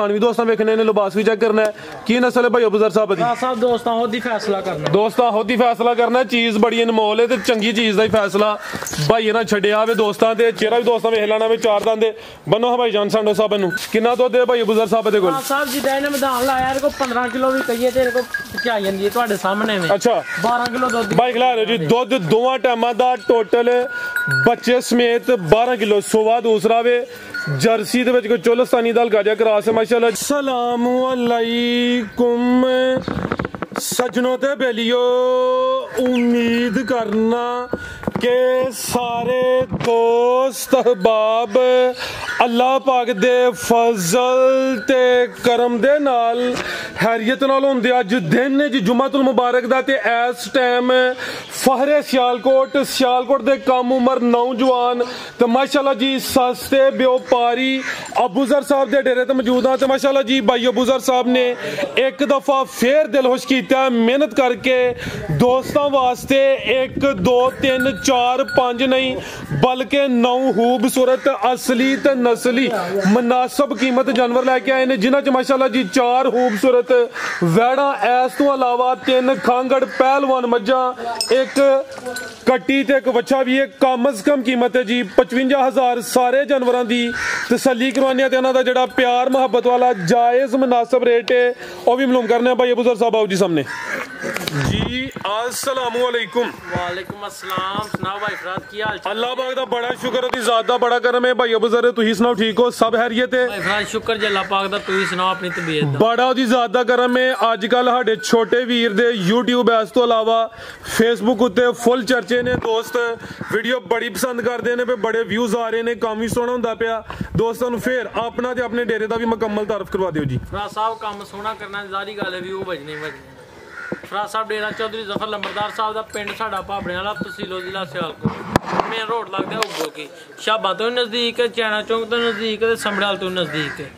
खान भी दोस्तों वेखने ने, लिबास भी चेक करना है। की नस्ल है भाई अबूजर साहब दी? दोस्तां खुद ही फैसला करना, दोस्तां खुद ही फैसला करना। चीज़ बड़ी अनमोल है ते चंगी चीज़ दा ही फैसला भाई ना छड्डिया वे दोस्तां ते चेहरा भी दोस्तां वेख लेना वे चार दंद दे बनो भाई जान सांडो साहब नूं किन्ना दुध है भाई अबूजर साहब दे कोल? साहब जिद्दां इहने मैदान लाया इहदे कोल 15 किलो भी कहिए ते इहदे कोल पहुंचाई जांदी है तुहाडे सामने में। अच्छा 12 किलो दुध भाई खिला रहे जी, दुध दोवां टाइमां दा टोटल बच्चे समेत 12 किलो। सोवा दूसरा वे जर्सी दे विच कोई चोलस्तानी दा हल्का जिहा क्रॉस है माशाल्लाह। अस्सलामु अलैकुम सजनों ते बेलियो, उम्मीद करना के सारे दोस्त अहबाब अल्लाह पाक दे फजल ते करम दे नाल हैरियत नाल होंदे। अज दिन जी जुम्मतुल मुबारक दा ते इस टाइम फहरे सियालकोट दे कम उमर नौजवान ते माशाल्लाह जी सस्ते व्यापारी अबूजर साहब दे डेरे ते मौजूद हां। ते माशाल्लाह जी भाई अबूजर साहब ने एक दफा फिर दिल खुश कीता, मेहनत करके दोस्तों वास्ते 1 2 3 4 5 नहीं बल्कि 9 खूबसूरत असली ते नस्ली मुनासिब कीमत जानवर लैके आए ने, जिन्हां च माशाल्लाह जी 4 खूबसूरत वैड़ा, इस तो अलावा 3 खांगड़ पहलवान मज्जा, एक कट्टी ते एक बच्चा भी है। कम अज कम कीमत है जी 55,000 सारे जानवरों की तसल्ली करवाने ते इन्हां दा जिहड़ा प्यार मुहब्बत वाला जायज़ मुनासिब रेट है वह भी मालूम करने भाई अबूजर साहब आओ जी सामने जी। अस्सलामु अलैकुम। वालेकुम अस्सलाम। सुनाओ भाई फराद की हाल चाल? अल्लाह पाक दा बड़ा शुक्र है, ज़ात दा बड़ा करम है भाई अबूजर, तुही सुनाओ ठीक हो? सब हैरियत है भाई फराद? शुक्र जी अल्लाह पाक दा, तुही सुनाओ अपनी तबीयत दा? बड़ा ओदी ज़ात दा करम है। अजकल साडे छोटे वीर दे यूट्यूब इस तो अलावा फेसबुक उत्ते फुल चर्चे ने, दोस्त वीडियो बड़ी पसंद करते हैं, बड़े व्यूज आ रहे हैं, काम भी सोहना हुंदा पिया। दोस्तों फिर अपना ते अपने डेरे दा भी मुकम्मल तारफ करवा दिओ जी। फराद साहब काम सोहना करना जारी गल है, व्यू बजने फराद साहब डेरा चौधरी जफर लंबरदार साहब का पिंड साडा भाबड़े वाला, तहसील जिला सियालकोट, मेन रोड लगता है उगो की शाबा तो नज़दीक है, चैना चौंक तो नज़दीक है, समड़ाल तो नज़दीक है।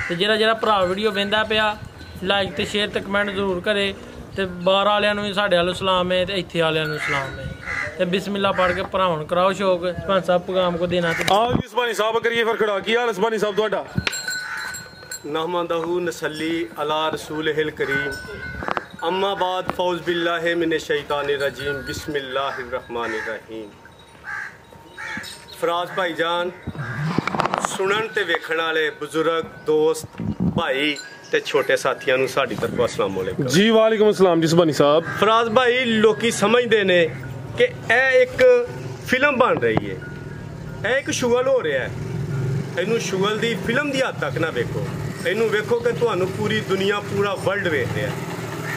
तो जेह्ड़ा भरा वीडियो वेंदा पिया लाइक ते शेयर ते कमेंट जरूर करे। तो बाहर वालियां नूं भी साडे वालों सलाम है, तो इत्थे वालियां नूं सलाम है। तो बिस्मिल्लाह पढ़ के भरावन कराओ शौक सरपंच साहब पैगाम को देना। आओ जी सुभानी साहब करिए फिर खड़ा। की हाल सुभानी साहब तुहाडा? नहमदहू नसल्ली अला रसूलिहिल करीम अम्मा बाद फौज बिल्लाहि मिनश शैतानिर रजीम बिस्मिल्लाहिर रहमानिर रहीम। फराज भाईजान, सुनन ते वेखण वाले बुजुर्ग दोस्त भाई ते छोटे साथियों नूं साडी तरफों अस्सलाम वालेकुम जी। वालेकुम अस्सलाम जी सुभानी साहब। फराज भाई लोकी समझते ने कि यह एक फिल्म बन रही है, यह एक शुगल हो रहा है। इनू शुगल दी फिल्म दी हद तक ना वेखो, इनू वेखो कि तुहानू पूरी दुनिया पूरा वर्ल्ड वेख रहा है।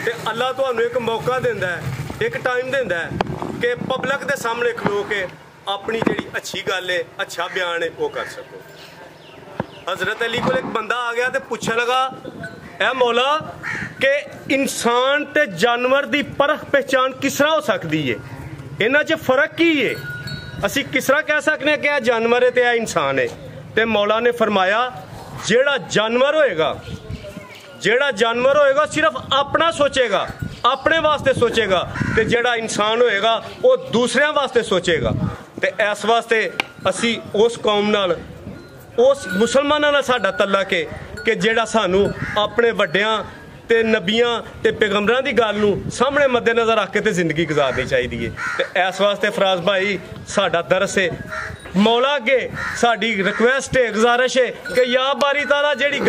ते अल्लाह तुहानू एक मौका देंदा है, एक टाइम देंदा है कि पब्लिक दे सामने खलो के अपनी जिहड़ी अच्छी गल है, अच्छा बयान है वो कर सको। हजरत अली को एक बंदा आ गया तो पूछने लगा, ए मौला कि इंसान ते जानवर दी परख पहचान किस तरह हो सकती है, इन्हां च फर्क की है, असी किस तरह कह सकते हैं कि यह जानवर है तो यह इंसान है? ते मौला ने फरमाया, जेड़ा जानवर होएगा सिर्फ अपना सोचेगा, अपने वास्ते सोचेगा, ते जेड़ा इंसान होएगा वो दूसरे वास्ते सोचेगा। ते इस वास्ते असी उस कौम नाल, उस मुसलमानां नाल साडा तल्लक है कि जेड़ा सानू अपने वड्डियां ते नबियां ते पैगंबरां दी गल नूं सामने मद्देनज़र रख के ते जिंदगी गुजारनी चाहिए। ते इस वास्ते फराज भाई साडा दरस है, मौला अगे साडी रिक्वेस्ट है, गुजारिश है कि या बारी ताला जेड़ी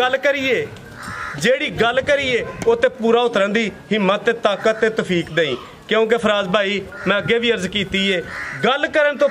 गल करिए वो ते पूरा उतरन दी हिम्मत ते ताकत ते तौफीक देई। क्योंकि फराज भाई मैं अगे भी अर्ज की है, गल करन तो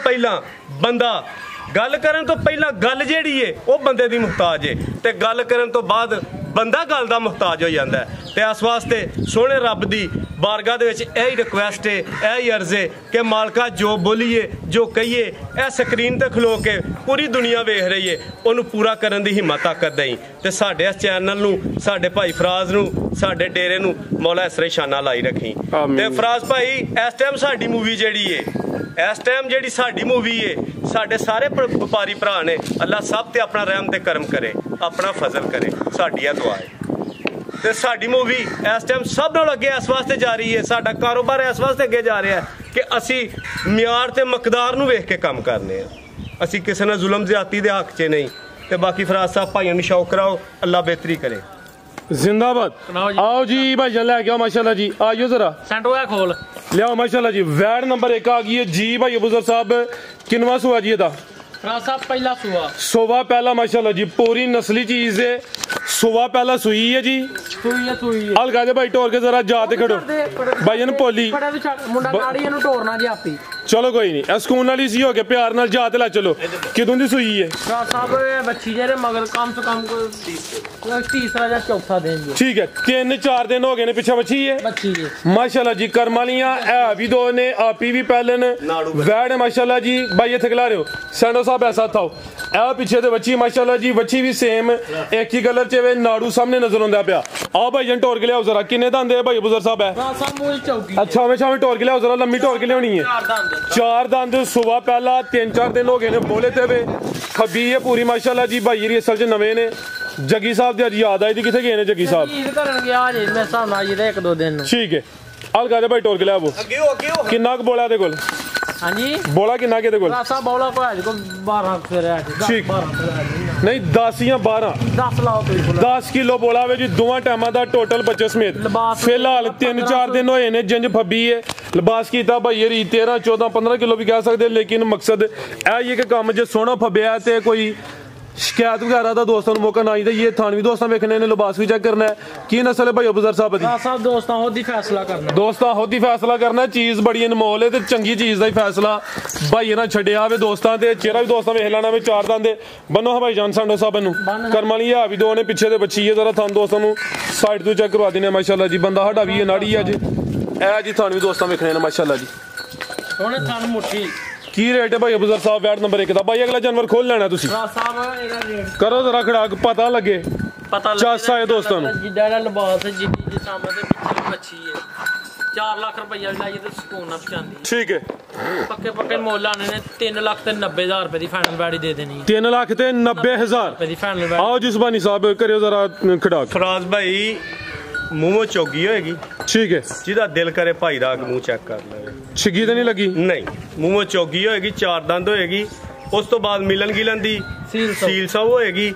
पहला गल जेड़ी है वो बंदे दी मुहताज है, ते गल करन तो बाद बंदा गल दा मुहताज हो जाता है। तो इस वास्ते सोहने रब दी बारगाह दे विच यही रिक्वेस्ट है, यही अर्ज है कि मालका जो बोलीए जो कहिए यह स्क्रीन ते खलो के पूरी दुनिया वेख रही है, उन्होंने पूरा करन दी हिम्मत ताकत देई। ते साडे इस चैनल नूं, साडे भाई फराज नूं, साडे डेरे नूं मौला इस तरह शाना लाई रखी। ते फराज भाई इस टाइम साडी मूवी जेड़ी है, इस टाइम जेड़ी साडी मूवी है, साडे सारे व्यापारी भरा ने, अल्लाह सब ते अपना रहम ते करम करे, अपना फजल करे, साडी दुआ है। ते साडी मूवी इस टाइम सब नाल अगे इस वास्ते जा रही है, साडा कारोबार इस वास्ते अगे जा रहा है कि असी म्यार ते मकदार नूं वेख के काम करने, असी किसी ने जुल्म ज्यादती दे हक च नहीं, ਤੇ ਬਾਕੀ ਫਰਾਜ਼ ਸਾਹਿਬ ਭਾਈਆਂ ਨੂੰ ਸ਼ੌਕ ਕਰਾਓ, ਅੱਲਾ ਬਿਹਤਰੀ ਕਰੇ। जिंदाबाद। आओ जी भाईजान लेके आओ माशाल्लाह जी, आइयो जरा सेंटर होया खोल ले आओ माशाल्लाह जी। वैड नंबर 1 आ गई है जी भाई बुजुर्ग साहब, किनवा सुआ जी एदा? फराज साहब पहला सुआ सुबह पहला माशाल्लाह जी, पूरी नस्ली चीज है, सुबह पहला सुई है जी। सुई है अलगा दे भाई टोर के जरा जाते खड़ो भाईजान पोली मुंडा गाड़ी ਇਹਨੂੰ ਟੋਰਨਾ जी आपी। चलो कोई नहीं, ए ਸਕੂਨ ਵਾਲੀ ਸੀ ਹੋ ਕੇ ਪਿਆਰ ਨਾਲ ਜਾ ਤੇ ਲੈ ਚਲੋ। ਕਿਦੋਂ ਦੀ ਸੂਈ ਹੈ ਫਰਾਜ਼ ਸਾਹਿਬ? ਬੱਚੀ ਜਿਹੜੇ ਮਗਰ ਕਮ ਤੋਂ ਕਮ ਤੀਸਰਾ ਜਾਂ ਚੌਥਾ ਦਿਨ ਜੀ। ठीक है, 3-4 दिन हो गए ने पिछे बच्ची है ਬੱਚੀ ਜੀ माशाल्लाह जी। करमालियां है भी दो ने, आपी भी पहले ने वैड माशाल्लाह जी। भाई इत्थे खिला रहे हो सैंडो साहब ऐसा था ए पीछे ते बच्ची माशाल्लाह जी, बच्ची भी सेम एक ही कलर च वे, नाड़ू सामने नजर आंदा पिया। आओ भाई जन टोर के लियाओ जरा, किन्ने दंद है भाई बुजुर्ग साहब है? ਫਰਾਜ਼ ਸਾਹਿਬ ਮੂੰਹ ਚੌਕੀ अच्छा हमेशा में टोर के लियाओ जरा, लंबी टोर के लियानी है। 4 दंद सुबह पहला, 3-4 दिन हो गए ने बोले ते वे। खब्बी है पूरी माशाल्लाह जी। भाई ये असल च नवे ने। जगी साहब दी याद आई थी, किथे गए ने जगी साहब? ईद करन ਗਿਆ ਜੇ ਮੇਰੇ ਹਿਸਾਬ ਨਾਲ ਜਿਹਦੇ 1-2 ਦਿਨ ਨੂੰ। ठीक है, अलगा दे भाई टोर के लियाओ। किन्ना क बोला दे कोल? ਹਾਂਜੀ बोला किन्ना के दे कोल? ਫਰਾਜ਼ ਸਾਹਿਬ ਬੌਲਾ ਕੋ ਹੈ ਕੋ 12 ਫਿਰ ਹੈ ठीक 12 नहीं 10 या 12 10 ਲਾਓ ਤੁਸੀਂ 10 किलो बोला वे जी, दोवां टाइमां दा टोटल बच्चे समेत। लिबास फिलहाल 3-4 दिन होए ने, जिंज फब्बी है लिबास कीता भाई ये 13-14-15 किलो भी कह सकते, लेकिन मकसद ऐ ही कि काम जे सोहना फब्बिया ते कोई शिकायत वगैरह का दोस्तों मौका ना ही। ये थानवी दोस्तों वेखने ने, लिबास भी चेक करना है। की नस्ल है भाई बुजुर्ग साहब दी? ਫਰਾਜ਼ ਸਾਹਿਬ ਦੋਸਤਾਂ ਹੋਦੀ फैसला करना, दोस्तां खुद ही फैसला करना। चीज़ बड़ी अनमोल है, चंगी चीज़ का ही फैसला भाई ना छड्डिया वे दोस्तां ते। चेहरा भी दोस्तां वेख लैना वे। 4 दंद बनो भाई जान सांडो साहब नूं करम वाली है भी दो ने, पिछे ते बच्ची है। जरा थान दोस्तों साइड तो चेक करवा देने माशाल्लाह जी। बंदा साडा भी है नाड़ी अज ए जी, थान भी दोस्तां वेखने ने माशाल्लाह जी। ਹੁਣ ਥਣ ਮੁੱਠੀ की रेट है भाई बुजुर्ग साहब वैट नंबर 1 ਦਾ? भाई अगला जानवर खोल लेना तुसी, ਫਰਾਜ਼ ਸਾਹਿਬ ਇਹਦਾ ਰੇਟ करो जरा खड़ा पता लगे ਪਤਾ ਚੱਸ ਆਏ ਦੋਸਤਾਂ ਨੂੰ। ਜਿੱਡਾ ਦਾ ਲਿਬਾਸ ਜਿੱਡੀ ਦੀ ਸਾਹਮਣੇ ਦੇ ਵਿੱਚ ਮੱਛੀ ਹੈ 4 ਲੱਖ ਰੁਪਈਆ ਵੀ ਲਾਈਏ ਤੇ ਸਕੂਨ ਨਾਲ ਪਛਾਂਦੀ ठीक है। ਪੱਕੇ ਮੁੱਲ ਆਣੇ ਨੇ 3,90,000 ਰੁਪਏ ਦੀ ਫਾਈਨਲ ਵੈਡੀ ਦੇ ਦੇਣੀ 3,90,000 ਰੁਪਏ ਦੀ ਫਾਈਨਲ ਵੈਡੀ। आओ जुस्बानी साहब करियो जरा खड़ा। ਫਰਾਜ਼ ਭਾਈ ਮੂੰਹੋਂ ਚੌਗੀ ਹੋਏਗੀ, ठीक है, ਜਿਹਦਾ ਦਿਲ ਕਰੇ ਭਾਈ ਰਾਗ ਮੂੰਹ ਚੈੱਕ ਕਰ ਲਵੇ। छिगी तो नहीं लगी? ਨਹੀਂ, ਮੂੰਹੋਂ ਚੌਗੀ ਹੋਏਗੀ, 4 ਦੰਦ ਹੋਏਗੀ। ਉਸ ਤੋਂ ਬਾਅਦ ਮਿਲਣ ਗਿਲਣ ਦੀ ਸੀਲ ਸਭ ਹੋਏਗੀ।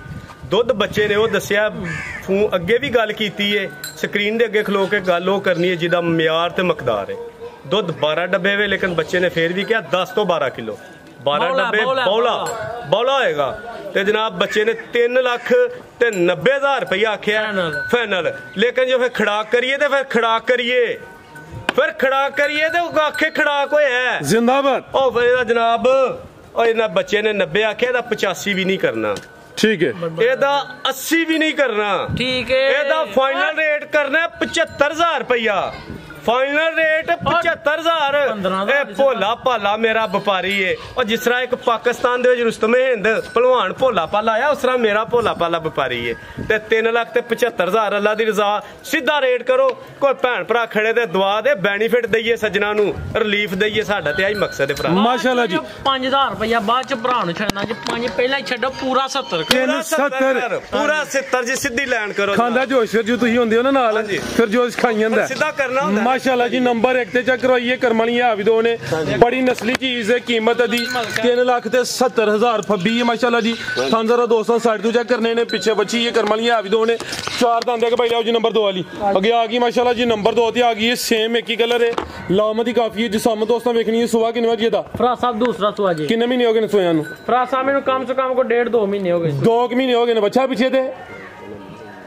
ਦੁੱਧ ਬੱਚੇ ਨੇ ਉਹ ਦੱਸਿਆ, ਅੱਗੇ ਵੀ ਗੱਲ ਕੀਤੀ ਏ, ਸਕਰੀਨ ਦੇ ਅੱਗੇ ਖਲੋ ਕੇ ਗੱਲ ਉਹ ਕਰਨੀ ਹੈ ਜਿਹਦਾ ਮਿਆਰ ਤੇ ਮਕਦਾਰ ਹੈ। ਦੁੱਧ 12 ਡੱਬੇ ਵੇ, ਲੇਕਿਨ ਬੱਚੇ ਨੇ ਫੇਰ ਵੀ ਕਿਹਾ 10 ਤੋਂ 12 ਕਿਲੋ 12 ਡੱਬੇ ਬੌਲਾ ਹੋਏਗਾ। ਤੇ ਜਨਾਬ ਬੱਚੇ ਨੇ 3,90,000 ਰੁਪਇਆ ਆਖਿਆ ਫਾਈਨਲ। ਲੇਕਿਨ ਜੋ ਫਿਰ ਖੜਾਕ ਕਰੀਏ ਤੇ ਫਿਰ ਖੜਾਕ ਕਰੀਏ ਤੇ ਉਹ ਆਖੇ ਖੜਾਕ ਹੋਇਆ जिंदाबाद। ਉਹ ਫਿਰ ਇਹਦਾ ਜਨਾਬ ਉਹ ਇਹਨਾਂ ਬੱਚੇ ਨੇ 90 ਆਖਿਆ, ਇਹਦਾ 85 ਵੀ ਨਹੀਂ ਕਰਨਾ। ठीक है, ਇਹਦਾ 80 ਵੀ ਨਹੀਂ ਕਰਨਾ। ਠੀਕ ਹੈ, ਇਹਦਾ ਫਾਈਨਲ ਰੇਟ ਕਰਨਾ 75,000 ਰੁਪਇਆ। Final rate 75,000। ਇਹ ਭੋਲਾ ਭਾਲਾ ਮੇਰਾ ਵਪਾਰੀ ਏ। ਔਰ ਜਿਸ ਤਰ੍ਹਾਂ ਇੱਕ ਪਾਕਿਸਤਾਨ ਦੇ ਵਿੱਚ ਰੁਸਤਮ ਹਿੰਦ ਭਲਵਾਨ ਭੋਲਾ ਭਾਲਾ ਆਇਆ, ਉਸ ਤਰ੍ਹਾਂ ਮੇਰਾ ਭੋਲਾ ਭਾਲਾ ਵਪਾਰੀ ਏ। ਤੇ 3,75,000 ਅੱਲਾ ਦੀ ਰਜ਼ਾ ਸਿੱਧਾ ਰੇਟ ਕਰੋ। ਕੋਈ ਭੈਣ ਭਰਾ ਖੜੇ ਤੇ ਦੁਆ ਦੇ, ਬੈਨੀਫਿਟ ਦਈਏ ਸੱਜਣਾ ਨੂੰ, ਰਿਲੀਫ ਦਈਏ, ਸਾਡਾ ਤੇ ਆਹੀ ਮਕਸਦ ਹੈ ਭਰਾ। माशाल्लाह जी 5,000 ਰੁਪਇਆ ਬਾਅਦ ਚ ਭਰਾ ਨੂੰ ਛੱਡਣਾ ਜੀ, 5 ਪਹਿਲਾਂ ਹੀ ਛੱਡੋ, ਪੂਰਾ 70 ਪੂਰਾ 70 ਜੀ ਸਿੱਧੀ ਲੈਣ ਕਰੋ। ਖਾਂਦਾ ਜੋਸ਼ ਫਿਰ ਜੋ ਤੁਸੀਂ ਹੁੰਦੇ ਹੋ ਨਾ ਨਾਲ, ਫਿਰ ਜੋਸ਼ ਖਾਈ ਜਾਂਦਾ ਸਿੱਧਾ ਕਰਨਾ ਹੁੰਦਾ। माशाल्लाह जी नंबर 1 ਤੇ ਚੈੱਕ ਕਰਵਾਈਏ ਕਰਮਾਲੀਆਂ ਆ ਵੀ ਦੋ ਨੇ, ਬੜੀ ਨਸਲੀ ਚੀਜ਼ ਹੈ, ਕੀਮਤ ਦੀ 3,70,000 ਫੱਬੀ ਹੈ ਮਾਸ਼ਾਅੱਲਾ ਜੀ। ਤੁਹਾਨੂੰ ਜ਼ਰਾ ਦੋਸਤਾਂ ਸਾਈਡ ਤੋਂ ਚੈੱਕ ਕਰਨੇ ਨੇ, ਪਿੱਛੇ ਬੱਚੀ ਹੈ ਕਰਮਾਲੀਆਂ ਆ ਵੀ ਦੋ ਨੇ, 4 ਦੰਦ ਹੈ ਕਿ ਭਾਈ ਲਿਆਓ ਜੀ ਨੰबर 2 ਵਾਲੀ ਅੱਗੇ ਆ ਗਈ ਮਾਸ਼ਾਅੱਲਾ ਜੀ। ਨੰबर 2 ਤੇ ਆ ਗਈ ਹੈ, ਸੇਮ ਇੱਕ ਹੀ ਕਲਰ ਹੈ, ਲਾਮਤ ਹੀ ਕਾਫੀ ਹੈ। ਜਿਸਮ ਦੋਸਤਾਂ ਵੇਖਣੀ ਹੈ ਸੁਬਾ ਕਿੰਨੇ ਵਜੇ ਦਾ? ਫਰਾ ਸਾਹਿਬ ਦੂਸਰਾ ਸੁਆ ਜੀ। ਕਿੰਨੇ ਮਹੀਨੇ ਹੋ ਗਏ ਨੇ ਸੋਇਆਂ ਨੂੰ? ਫਰਾ ਸਾਹਿਬ ਮੈਨੂੰ ਕਮ ਸੇ ਕਮ ਕੋ 1.5-2 ਮਹੀਨੇ ਹੋ ਗਏ। 2 ਮਹੀਨੇ ਹੋ ਗਏ ਨੇ। ਬੱਚਾ ਪਿੱਛੇ ਤੇ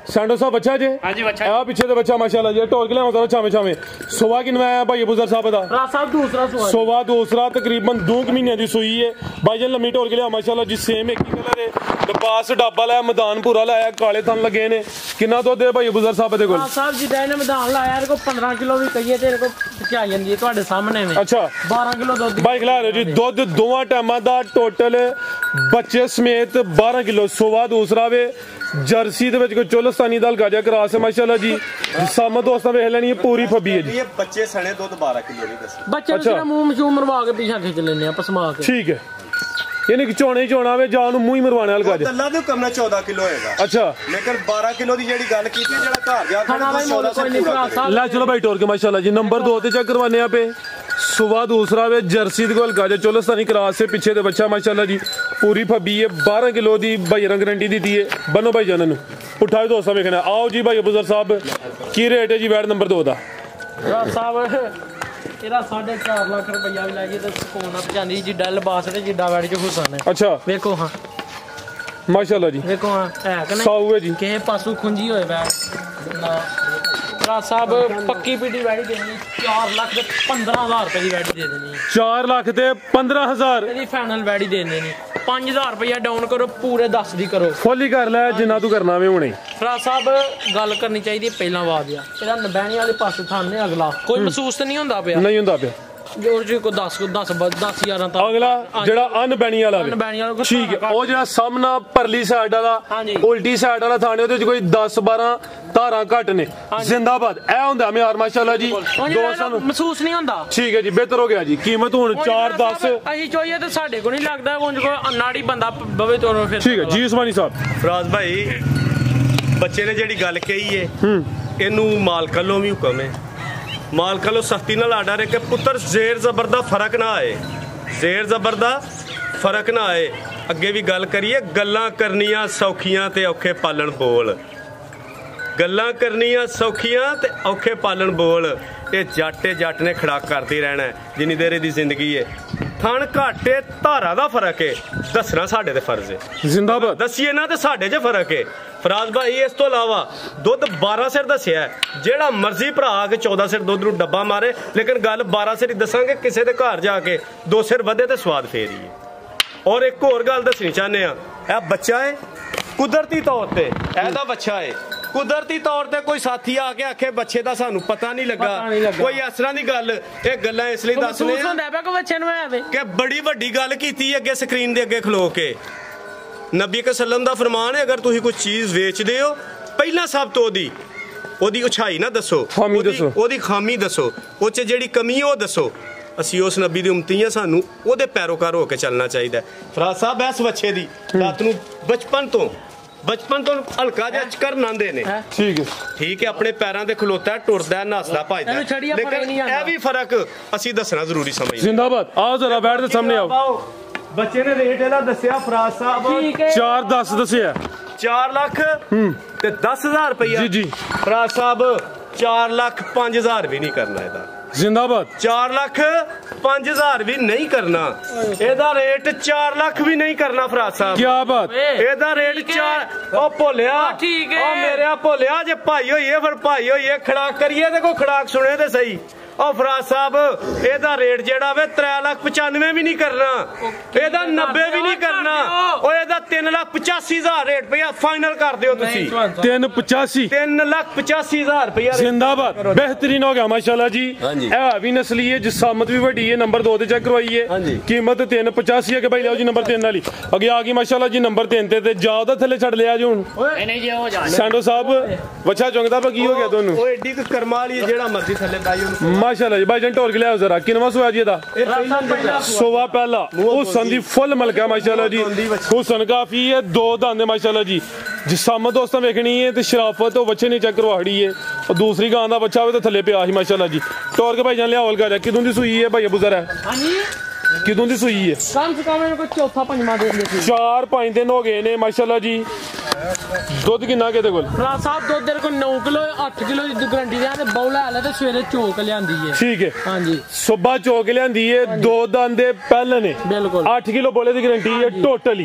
सैंडो साहब बच्चा जे? हां जी बच्चा। आ पीछे ते बच्चा माशाल्लाह जी। टोल के ले जरा छावे छावे सुबह किनवा है भाई बुजुर्ग साहब दा? फरा साहब दूसरा सुआ। सुबह दूसरा तकरीबन 2 महीने दी सुई है भाई जान। लम्मी टोल के ले माशाल्लाह जी, सेम एक ही कलर है, लिबास डब्बा लाया, मैदान पूरा लाया, काले थन लगे ने। कितना दुध है भाई बुजुर्ग साहब दे कोल? हां साहब जी ने मैदान लाया, इनको 15 किलो भी कहिए ते इनको पहुंचा ਜਾਂਦੀ है ਤੁਹਾਡੇ ਸਾਹਮਣੇ में। अच्छा 12 किलो ਦੁੱਧ भाई खिला रहे जी। दुध दोवां टाइमां दा टोटल बच्चे समेत 12 किलो। सुबह दूसरा वे जर्सी ਦੇ ਵਿੱਚ ਕੋਈ ਚੋਲਸਤਾਨੀ ਦਾ ਹਲਕਾ ਜਿਹਾ ਕਰਾਸ ਹੈ ਮਾਸ਼ਾਅੱਲਾ ਜੀ। ਸਾਹਮਣੇ ਦੋਸਤਾਂ ਵੇਖ ਲੈਣੀ ਹੈ, ਪੂਰੀ ਫੱਬੀ ਹੈ ਜੀ। ਇਹ ਬੱਚੇ ਸਣੇ ਦੁੱਧ 12 ਕਿਲੋ ਨਹੀਂ ਦੱਸ। ਬੱਚੇ ਨੂੰ ਮੂੰਹ ਮਸ਼ੂ ਮਰਵਾ ਕੇ ਪਿੱਛਾ ਖਿੱਚ ਲੈਣੇ ਆ ਪਸਮਾ ਕੇ। ਠੀਕ ਹੈ, ਯਾਨੀ ਕਿ ਝੋਣੇ ਹੀ ਝੋਣਾ ਵੇ, ਜਾਂ ਨੂੰ ਮੂੰਹ ਹੀ ਮਰਵਾਣੇ ਹਲਕਾ ਜਿਹਾ। ਅੱਲਾ ਦੇ ਕਮਨਾ 14 ਕਿਲੋ ਹੋਏਗਾ। ਅੱਛਾ ਲੇਕਿਨ 12 ਕਿਲੋ ਦੀ ਜਿਹੜੀ ਗੱਲ ਕੀਤੀ, ਜਿਹੜਾ ਘਰ ਜਾ ਕੇ 14 ਲੈ ਚਲੋ ਭਾਈ ਟੋਰ ਕੇ ਮਾਸ਼ਾਅੱਲਾ ਜੀ। नंबर 2 ਤੇ ਚੈੱਕ ਕਰਵਾने पे सुबह दूसरा वे जर्सी को हल्का जो चोलस्तानी क्रास से पीछे दे बच्चा माशाल्लाह जी। पूरी फब्बी है 12 किलो की भाई गारंटी दी है। बनो भाई जान उठाओ दोस्तों वेखना। आओ जी भाई अबूजर साहब की रेट है जी वैट नंबर 2 का? साहब ਇਹਦਾ 4.5 ਲੱਖ ਰੁਪਈਆ ਵੀ ਲੈ ਗਈ ਤੇ ਸਕੂਨ ਨਾਲ ਜਾਂਦੀ ਜਿੱਡਾ ਲਿਬਾਸ ਤੇ ਜਿੱਡਾ ਵੈੜ ਚ ਹੁਸਨ ਹੈ। अच्छा ਵੇਖੋ ਹਾਂ माशाल्लाह जी ਵੇਖੋ ਹਾਂ ਹੈ ਕਿ ਨਹੀਂ साऊ है जी ਕਿਸੇ ਪਾਸੋਂ ਖੁੰਜੀ ਹੋਏ ਵੈੜ ਨਾ ਭਰਾ ਸਾਹਿਬ ਪੱਕੀ ਪੀੜੀ ਵੈੜੀ ਦੇਣੀ 4 ਲੱਖ ਤੇ 15000 ਰੁਪਏ ਦੀ ਵੈੜੀ ਦੇ ਦੇਣੀ 4 लाख ते 15000 ਇਹਦੀ ਫਾਈਨਲ ਵੈੜੀ ਦੇ ਦੇਣੀ 5000 ਰੁਪਇਆ ਡਾਊਨ ਕਰੋ ਪੂਰੇ 10 ਦੀ ਕਰੋ फुल ही कर लै जिन्ना तू करना वे हुणे। ਭਰਾ ਸਾਹਿਬ ਗੱਲ ਕਰਨੀ ਚਾਹੀਦੀ ਪਹਿਲਾਂ ਬਾਅਦ ਆ ਇਹਦਾ ਨਬੈਣੀ ਵਾਲੇ ਪਾਸੇ ਥਾਨੇ ਅਗਲਾ ਕੋਈ ਮਹਿਸੂਸ ਤਾਂ ਨਹੀਂ ਹੁੰਦਾ ਪਿਆ नहीं हुंदा पे ਜੋਰ ਜੀ ਕੋ 10 11 ਤੱਕ अगला जेड़ा अनबैनी वाला वे ਅਨਬੈਣੀ ਵਾਲਾ ਕੋਈ ठीक है ਉਹ ਜਿਹੜਾ ਸਾਹਮਣਾ ਪਰਲੀ ਸਾਈਡ ਵਾਲਾ ਹਾਂਜੀ। ਉਲਟੀ ਸਾਈਡ ਵਾਲਾ ਥਾਣੇ ਉਹਦੇ ਚ ਕੋਈ 10 12 ਧਾਰਾਂ ਘੱਟ ਨੇ ਜ਼ਿੰਦਾਬਾਦ ਇਹ ਹੁੰਦਾ ਮਿਆਰ ਮਾਸ਼ਾਅੱਲਾ ਜੀ ਦੋਸਤਾਂ ਨੂੰ ਮਹਿਸੂਸ ਨਹੀਂ ਹੁੰਦਾ। ਠੀਕ ਹੈ ਜੀ ਬਿਹਤਰ ਹੋ ਗਿਆ ਜੀ ਕੀਮਤ ਹੁਣ 4 10 ਅਸੀਂ ਚੋਈਏ ਤੇ ਸਾਡੇ ਕੋ ਨਹੀਂ ਲੱਗਦਾ ਉਂਝ ਕੋ ਨਾੜੀ ਬੰਦਾ ਬਵੇ ਤੋਰੋ ਫਿਰ ਠੀਕ ਹੈ ਜੀ ਉਸਮਾਨੀ ਸਾਹਿਬ ਫਰਾਜ਼ ਭਾਈ ਬੱਚੇ ਨੇ ਜਿਹੜੀ ਗੱਲ ਕਹੀ ਏ ਇਹਨੂੰ ਮਾਲਕ ਵੱਲੋਂ ਵੀ ਹੁਕਮ ਹੈ ਮਾਲਕ ਵੱਲੋਂ ਸਖਤੀ ਨਾਲ ਆਰਡਰ ਹੈ ਕਿ ਪੁੱਤਰ ਜ਼ੇਰ ਜ਼ਬਰ ਦਾ ਫਰਕ ਨਾ ਆਏ ਜ਼ੇਰ ਜ਼ਬਰ ਦਾ ਫਰਕ ਨਾ ਆਏ। ਅੱਗੇ ਵੀ ਗੱਲ ਕਰੀਏ ਗੱਲਾਂ ਕਰਨੀਆਂ ਸੌਖੀਆਂ ਤੇ ਔਖੇ ਪਾਲਣ ਬੋਲ ਗੱਲਾਂ ਕਰਨੀਆਂ ਸੌਖੀਆਂ ਤੇ ਔਖੇ ਪਾਲਣ ਬੋਲ ਇਹ ਜੱਟ ਨੇ ਖੜਾਕ ਕਰਦੇ ਰਹਿਣਾ ਜਿੰਨੀ ਦੇਰ ਦੀ ਜ਼ਿੰਦਗੀ ਹੈ। ਥਣ ਘਾਟੇ ਧਾਰਾ ਦਾ ਫਰਕ ਹੈ ਦੱਸਣਾ ਸਾਡੇ ਤੇ ਫਰਜ਼ ਹੈ ਜ਼ਿੰਦਾਬਾਦ ਦੱਸੀਏ ਨਾ ਤੇ ਸਾਡੇ 'ਚ ਫਰਕ ਹੈ। ਫਰਾਜ਼ ਭਾਈ ਇਸ ਤੋਂ ਇਲਾਵਾ ਦੁੱਧ 12 ਸਿਰ ਦੱਸਿਆ ਜਿਹੜਾ ਮਰਜ਼ੀ ਭਰਾ ਆ ਕੇ 14 ਸਿਰ ਦੁੱਧ ਨੂੰ ਡੱਬਾ ਮਾਰੇ ਲੇਕਿਨ ਗੱਲ 12 ਸਿਰ ਹੀ ਦੱਸਾਂਗੇ ਕਿਸੇ ਦੇ ਘਰ ਜਾ ਕੇ 2 ਸਿਰ ਵਧੇ ਤੇ ਸਵਾਦ ਫੇਰ ਹੀ ਹੈ। ਔਰ ਇੱਕ ਹੋਰ ਗੱਲ ਦੱਸਣੀ ਚਾਹੁੰਦੇ ਆ ਇਹ ਬੱਚਾ ਹੈ ਕੁਦਰਤੀ ਤੌਰ ਤੇ ਇਹਦਾ ਬੱਚਾ ਹੈ ਕੁਦਰਤੀ ਤੌਰ ਤੇ ਕੋਈ ਸਾਥੀ ਆ ਕੇ ਆਖੇ ਬੱਚੇ ਦਾ ਸਾਨੂੰ ਪਤਾ ਨਹੀਂ ਲੱਗਾ ਕੋਈ ਇਸ ਤਰ੍ਹਾਂ ਦੀ ਗੱਲ ਇਹ ਗੱਲਾਂ ਇਸ ਲਈ ਦੱਸਨੇ ਆ ਕਿ ਬੜੀ ਵੱਡੀ ਗੱਲ ਕੀਤੀ ਅੱਗੇ ਸਕਰੀਨ ਦੇ ਅੱਗੇ ਖਲੋ ਕੇ ਨਬੀ ਸੱਲਮ ਦਾ ਫਰਮਾਨ ਹੈ ਅਗਰ ਤੁਸੀਂ ਕੋਈ ਚੀਜ਼ ਵੇਚਦੇ ਹੋ ਪਹਿਲਾਂ ਸਭ ਤੋਂ ਉਹਦੀ ਉਛਾਈ ਨਾ ਦੱਸੋ ਉਹਦੀ ਖਾਮੀ ਦੱਸੋ ਉਹ 'ਚ ਜਿਹੜੀ ਕਮੀ ਉਹ ਦੱਸੋ। ਅਸੀਂ ਉਸ ਨਬੀ ਦੀ ਉਮਤੀ ਆ ਸਾਨੂੰ ਉਹਦੇ ਪੈਰੋਕਾਰ ਹੋ ਕੇ ਚੱਲਣਾ ਚਾਹੀਦਾ। ਫਰਾਜ਼ ਸਾਹਿਬ ਇਸ ਬੱਚੇ ਦੀ ਰਾਤ ਨੂੰ ਬਚਪਨ ਤੋਂ ਹਲਕਾ ਜਿਹਾ ਚਕਰ ਨਾਂਦੇ ਨੇ ਠੀਕ ਹੈ ਆਪਣੇ ਪੈਰਾਂ ਤੇ ਖਲੋਤਾ ਟੁਰਦਾ ਨੱਸਦਾ ਭੱਜਦਾ ਲੇਕਿਨ ਇਹ ਵੀ ਫਰਕ ਅਸੀਂ ਦੱਸਣਾ ਜ਼ਰੂਰੀ ਸਮਝਦੇ। ਜ਼ਿੰਦਾਬਾਦ ਆਓ ਜ਼ਰਾ ਬੈਠ ਦੇ ਸਾਹਮਣੇ ਆਓ। ਬੱਚੇ ਨੇ ਰੇਟ ਇਹਦਾ ਦੱਸਿਆ ਫਰਾਜ਼ ਸਾਹਿਬ 4 10 ਦੱਸਿਆ 4 ਲੱਖ ਤੇ 10000 ਰੁਪਇਆ ਜੀ ਫਰਾਜ਼ ਸਾਹਿਬ 4 ਲੱਖ 5000 ਵੀ ਨਹੀਂ ਕਰਨਾ ਇਹਦਾ ਜ਼ਿੰਦਾਬਾਦ 4 ਲੱਖ 5000 ਵੀ ਨਹੀਂ ਕਰਨਾ ਇਹਦਾ ਰੇਟ 4 ਲੱਖ ਵੀ ਨਹੀਂ ਕਰਨਾ ਫਰਾਜ਼ ਸਾਹਿਬ ਕੀ ਬਾਤ ਇਹਦਾ ਰੇਟ 4 ਉਹ ਭੋਲਿਆ ਉਹ ਮੇਰਿਆ ਭੋਲਿਆ ਜੇ ਭਾਈ ਹੋਈਏ ਫਿਰ ਭਾਈ ਹੋਈਏ ਖੜਾਕ ਕਰੀਏ ਤੇ ਕੋਈ ਖੜਾਕ ਸੁਣੇ ਤੇ ਸਹੀ। ਉਹ ਫਰਾਜ਼ ਸਾਹਿਬ ਇਹਦਾ ਰੇਟ ਜਿਹੜਾ ਵੇ 3,95,000 ਵੀ ਨਹੀਂ ਕਰਨਾ ਇਹਦਾ 90 ਵੀ ਨਹੀਂ ਕਰਨਾ ਉਹ ਇਹਦਾ 3,85,000 ਰੇਟ ਪਿਆ ਫਾਈਨਲ ਕਰ ਦਿਓ ਤੁਸੀਂ 3,85,000 ਰੁਪਇਆ ਜ਼ਿੰਦਾਬਾਦ ਬਿਹਤਰੀਨ ਹੋ ਗਿਆ ਮਾਸ਼ਾਅੱਲਾ ਜੀ। ਇਹ ਵੀ ਨਸਲੀ ਹੈ ਜਿਸਾਮਤ ਵੀ ਵੱਡੀ ਹੈ ਨੰਬਰ 2 ਤੇ ਚੈੱਕ ਕਰਵਾਈਏ ਕੀਮਤ 3,85,000 ਹੈ ਕਿ ਭਾਈ ਲਿਓ ਜੀ ਨੰਬਰ 3 ਵਾਲੀ ਅੱਗੇ ਆ ਗਈ ਮਾਸ਼ਾਅੱਲਾ ਜੀ ਨੰਬਰ 3 ਤੇ ਜਾ ਉਹਦਾ ਥੱਲੇ ਛੱਡ ਲਿਆ ਜੀ ਹੁਣ ਸੈਂਡੋ ਸਾਹਿਬ ਬੱਚਾ ਚੁੰਗਦਾ ਪਾ ਕੀ ਹੋ ਗਿਆ ਤੁਹਾਨੂੰ ਉਹ ਐਡੀ ਕਰਮਾ ਵਾਲੀ ਜਿਹੜਾ ਮਰਜ਼ੀ ਥੱਲੇ ਪਾਈ ਉਹਨੂੰ माशाल्लाह जी भाईजान टोर के लिया जरा किनवा सोया जी दा सोवा पहला हुसन दी फुल मलका माशाल्लाह जी हुसन काफी है 2 दांदे माशाल्लाह जी जिसामत दोस्तों वेखनी है ते शराफत तो बच्चे ने चेक करवाड़ी है और दूसरी गां दा बच्चा वे तो थल्ले पे आही माशाल्लाह जी टोर के भाईजान लिया हवल कर किदों दी सूई है भाई अबू जरा हां जी किदों दी सूई है कम से कम इनको चौथा पंजवा दे दिए 4-5 दिन हो गए ने माशाल्लाह जी। ਦੁੱਧ ਕਿੰਨਾ ਕਿਤੇ ਕੋਲ ਫਰਾਜ਼ ਸਾਹਿਬ ਦੁੱਧ ਦੇ ਕੋਲ 9 ਕਿਲੋ 8 ਕਿਲੋ ਦੀ ਗਰੰਟੀ ਦੇ ਤੇ ਬੌਲਾ ਲੈ ਤੇ ਸਵੇਰੇ ਚੋਕ ਲਿਆਂਦੀ ਹੈ ਠੀਕ ਹੈ ਹਾਂਜੀ ਸੁਬਾ ਚੋਕ ਲਿਆਂਦੀ ਹੈ 2 ਦੰਦੇ ਪਹਿਲੇ ਨੇ ਬਿਲਕੁਲ 8 ਕਿਲੋ ਬੋਲੇ ਦੀ ਗਰੰਟੀ ਹੈ ਟੋਟਲ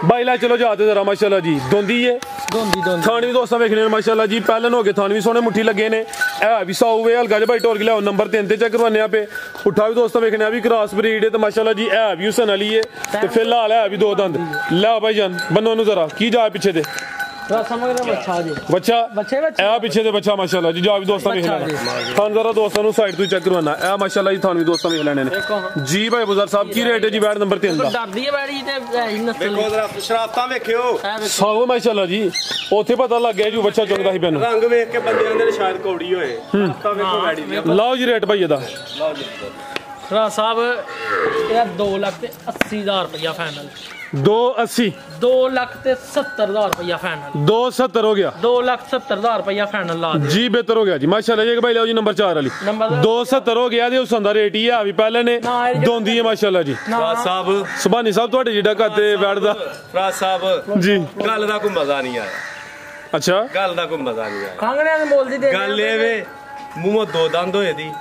ਬਾਈਲਾ ਚਲੋ ਜਾते जरा माशाल्लाह जी ਦੋਂਦੀ ਹੈ ਦੋਂਦੀ ਥਾਣ ਵੀ ਦੋਸਤਾਂ ਵੇਖਣੇ ਨੇ ਮਾਸ਼ਾਅੱਲਾ ਜੀ ਪਹਿਲੇ ਹੋ ਗਏ ਥਾਣ ਵੀ ਸੋਹਣੇ ਮੁੱਠੀ ਲੱਗੇ ਨੇ ਇਹ ਵੀ ਸਾਊ ਵੇ ਹਲਕਾ ਜਿਹਾ ਭਾਈ ਟੋਰ ਕੇ ਲਿਆਓ ਨੰਬਰ 3 ਤੇ ਚੈੱਕ ਕਰਵਾਨੇ ਆਪੇ ਉਠਾ ਵੀ ਦੋਸਤਾਂ ਵੇਖਣੇ ਆ ਵੀ ਕ੍ਰਾਸ ਬਰੀਡ ਹੈ ਤੇ ਮਾਸ਼ਾਅੱਲਾ ਜੀ ਇਹ ਵੀ ਹੁਸਨ ਵਾਲੀ ਹੈ ਤੇ ਫਿਲਹਾਲ ਹੈ ਵੀ 2 ਦੰਦ ਲੈ ਭਾਈ ਜਾਨ ਬੰਨੋ ਨੂੰ ਜ਼ਰਾ ਕੀ ਜਾ ਪਿੱਛੇ ਤੇ ਬੱਚਾ ਪਿੱਛੇ ਦੇ ਬੱਚਾ ਮਾਸ਼ਾਅੱਲਾ ਜੀ ਜਾ ਵੀ ਦੋਸਤਾਂ ਵੇਖ ਲੈਣਾ ਤੁਹਾਨੂੰ ਜ਼ਰਾ ਦੋਸਤਾਂ ਨੂੰ ਸਾਈਡ ਤੋਂ ਚੈੱਕ ਕਰਵਾਉਣਾ ਇਹ ਮਾਸ਼ਾਅੱਲਾ ਜੀ ਤੁਹਾਨੂੰ ਵੀ ਦੋਸਤਾਂ ਵੇਖ ਲੈਣੇ ਨੇ ਜੀ ਭਾਈ ਬੁਜ਼ਰ ਸਾਹਿਬ ਕੀ ਰੇਟ ਹੈ ਜੀ ਬੈਡ ਨੰਬਰ 3 ਦਾ ਡਰਦੀ ਹੈ ਬੈੜੀ ਤੇ ਵੇਖੋ ਜ਼ਰਾ ਸ਼ਰਾਫਤਾਂ ਵੇਖਿਓ ਸਾਓ ਮਾਸ਼ਾਅੱਲਾ ਜੀ ਉੱਥੇ ਪਤਾ ਲੱਗ ਗਿਆ ਜੀ ਬੱਚਾ ਚੁੰਗਦਾ ਸੀ ਪੈਨ ਰੰਗ ਵੇਖ ਕੇ ਬੰਦੇ ਅੰਦਰ ਸ਼ਾਇਦ ਕੌੜੀ ਹੋਏ ਤਾਂ ਵੇਖੋ ਬੈੜੀ ਦੀ ਲਾਓ ਜੀ ਰੇਟ ਭਾਈ ਇਹਦਾ ਫਰਾਜ਼ ਸਾਹਿਬ ਇਹਦਾ 2,80,000 ਰੁਪਇਆ ਫਾਈਨਲ 280 2,70,000 रुपया फाइनल 270 हो गया 2,70,000 रुपया फाइनल ला दे जी बेहतर हो गया जी माशाल्लाह जी भाई लो जी नंबर 4 वाली नंबर 270 हो गया ते उस दा रेट ही है अभी पहले ने दोंदी है माशाल्लाह जी ਫਰਾਜ਼ ਸਾਹਿਬ सुभानी साहब ਤੁਹਾਡੇ ਜਿਹੜਾ ਘਾਤੇ ਬੈਠਦਾ ਫਰਾਜ਼ ਸਾਹਿਬ ਜੀ ਗੱਲ ਦਾ ਕੋਈ ਮਜ਼ਾ ਨਹੀਂ ਆਇਆ ਅੱਛਾ ਗੱਲ ਦਾ ਕੋਈ ਮਜ਼ਾ ਨਹੀਂ ਆਇਆ ਕਾਂਗੜਿਆਂ ਦੇ ਮੁੱਲ ਦੀ ਦੇ ਗੱਲ ਇਹ ਵੇ ਮੂੰਹੋਂ ਦੋ ਦੰਦ ਹੋਏ ਦੀ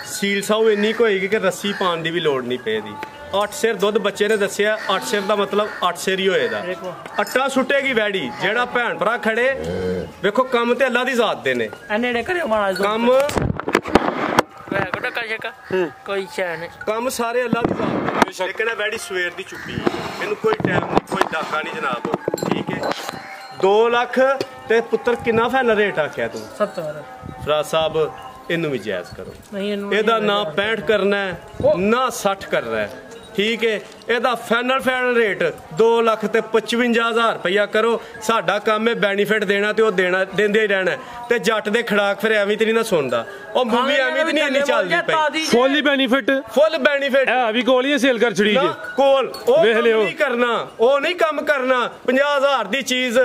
ਸੀਲ ਸਾਉ ਇੰਨੀ ਕੁ ਹੋਏਗੀ ਕਿ ਰੱਸੀ ਪਾਉਣ ਦੀ ਵੀ ਲੋੜ ਨਹੀਂ ਪਏਦੀ 8 ਸਿਰ ਦੁੱਧ ਬੱਚੇ ਨੇ ਦੱਸਿਆ 8 ਸਿਰ ਦਾ ਮਤਲਬ 8 ਸਿਰ ਹੀ ਹੋਏਗਾ ਅੱਟਾ ਸੁੱਟੇਗੀ ਵੈੜੀ ਜਿਹੜਾ ਭੈਣ ਭਰਾ ਖੜੇ ਵੇਖੋ ਕੰਮ ਤੇ ਅੱਲਾ ਦੀ ਜ਼ਾਤ ਦੇ ਨੇ ਨੇੜੇ ਕਰਿਓ ਮਾੜਾ ਕੰਮ ਕੋਈ ਸ਼ੈ ਨਹੀਂ ਕੰਮ ਸਾਰੇ ਅੱਲਾ ਦੀ ਜ਼ਾਤ ਦੇ ਲੇਕਿਨ ਇਹ ਵੈੜੀ ਸਵੇਰ ਦੀ ਚੁੱਪੀ ਇਹਨੂੰ ਕੋਈ ਟਾਈਮ ਨਹੀਂ ਕੋਈ ਡਾਕਾ ਨਹੀਂ ਜਨਾਬ ਠੀਕ ਹੈ 2 ਲੱਖ ਤੇ ਪੁੱਤਰ ਕਿੰਨਾ ਫਾਈਨਲ ਰੇਟ ਆਖਿਆ ਤੂੰ 70 ਫਰਾਜ਼ ਸਾਹਿਬ ਇਹਨੂੰ ਵੀ ਜਾਇਜ਼ ਕਰੋ ਨਹੀਂ ਇਹਦਾ ਨਾ 65 ਕਰਨਾ ਹੈ ਨਾ 60 ਕਰਨਾ ਹੈ ਠੀਕ ਹੈ ਇਹਦਾ ਫਾਈਨਲ ਰੇਟ 2,55,000 ਰੁਪਇਆ ਕਰੋ ਸਾਡਾ ਕੰਮ ਹੈ ਬੈਨੀਫਿਟ ਦੇਣਾ ਤੇ ਉਹ ਦੇਣਾ ਦਿੰਦੇ ਹੀ ਰਹਿਣਾ ਤੇ ਜੱਟ ਦੇ ਖੜਾਕ ਫਿਰ ਐਵੇਂ ਤੇ ਨਹੀਂ ਨਾ ਸੁਣਦਾ ਉਹ ਮੂਵੀ ਐਵੇਂ ਤੇ ਨਹੀਂ ਇੰਨੀ ਚੱਲਦੀ ਪਈ ਫੁੱਲ ਬੈਨੀਫਿਟ ਫੁੱਲ ਬੈਨੀਫਿਟ ਇਹ ਵੀ ਕੋਲ ਹੀ ਸੇਲ ਕਰ ਛੜੀ ਜੇ ਕੋਲ ਉਹ ਵੇਖ ਲਿਓ ਨਹੀਂ ਕਰਨਾ ਉਹ ਨਹੀਂ ਕੰਮ ਕਰਨਾ 50,000 ਦੀ ਚੀਜ਼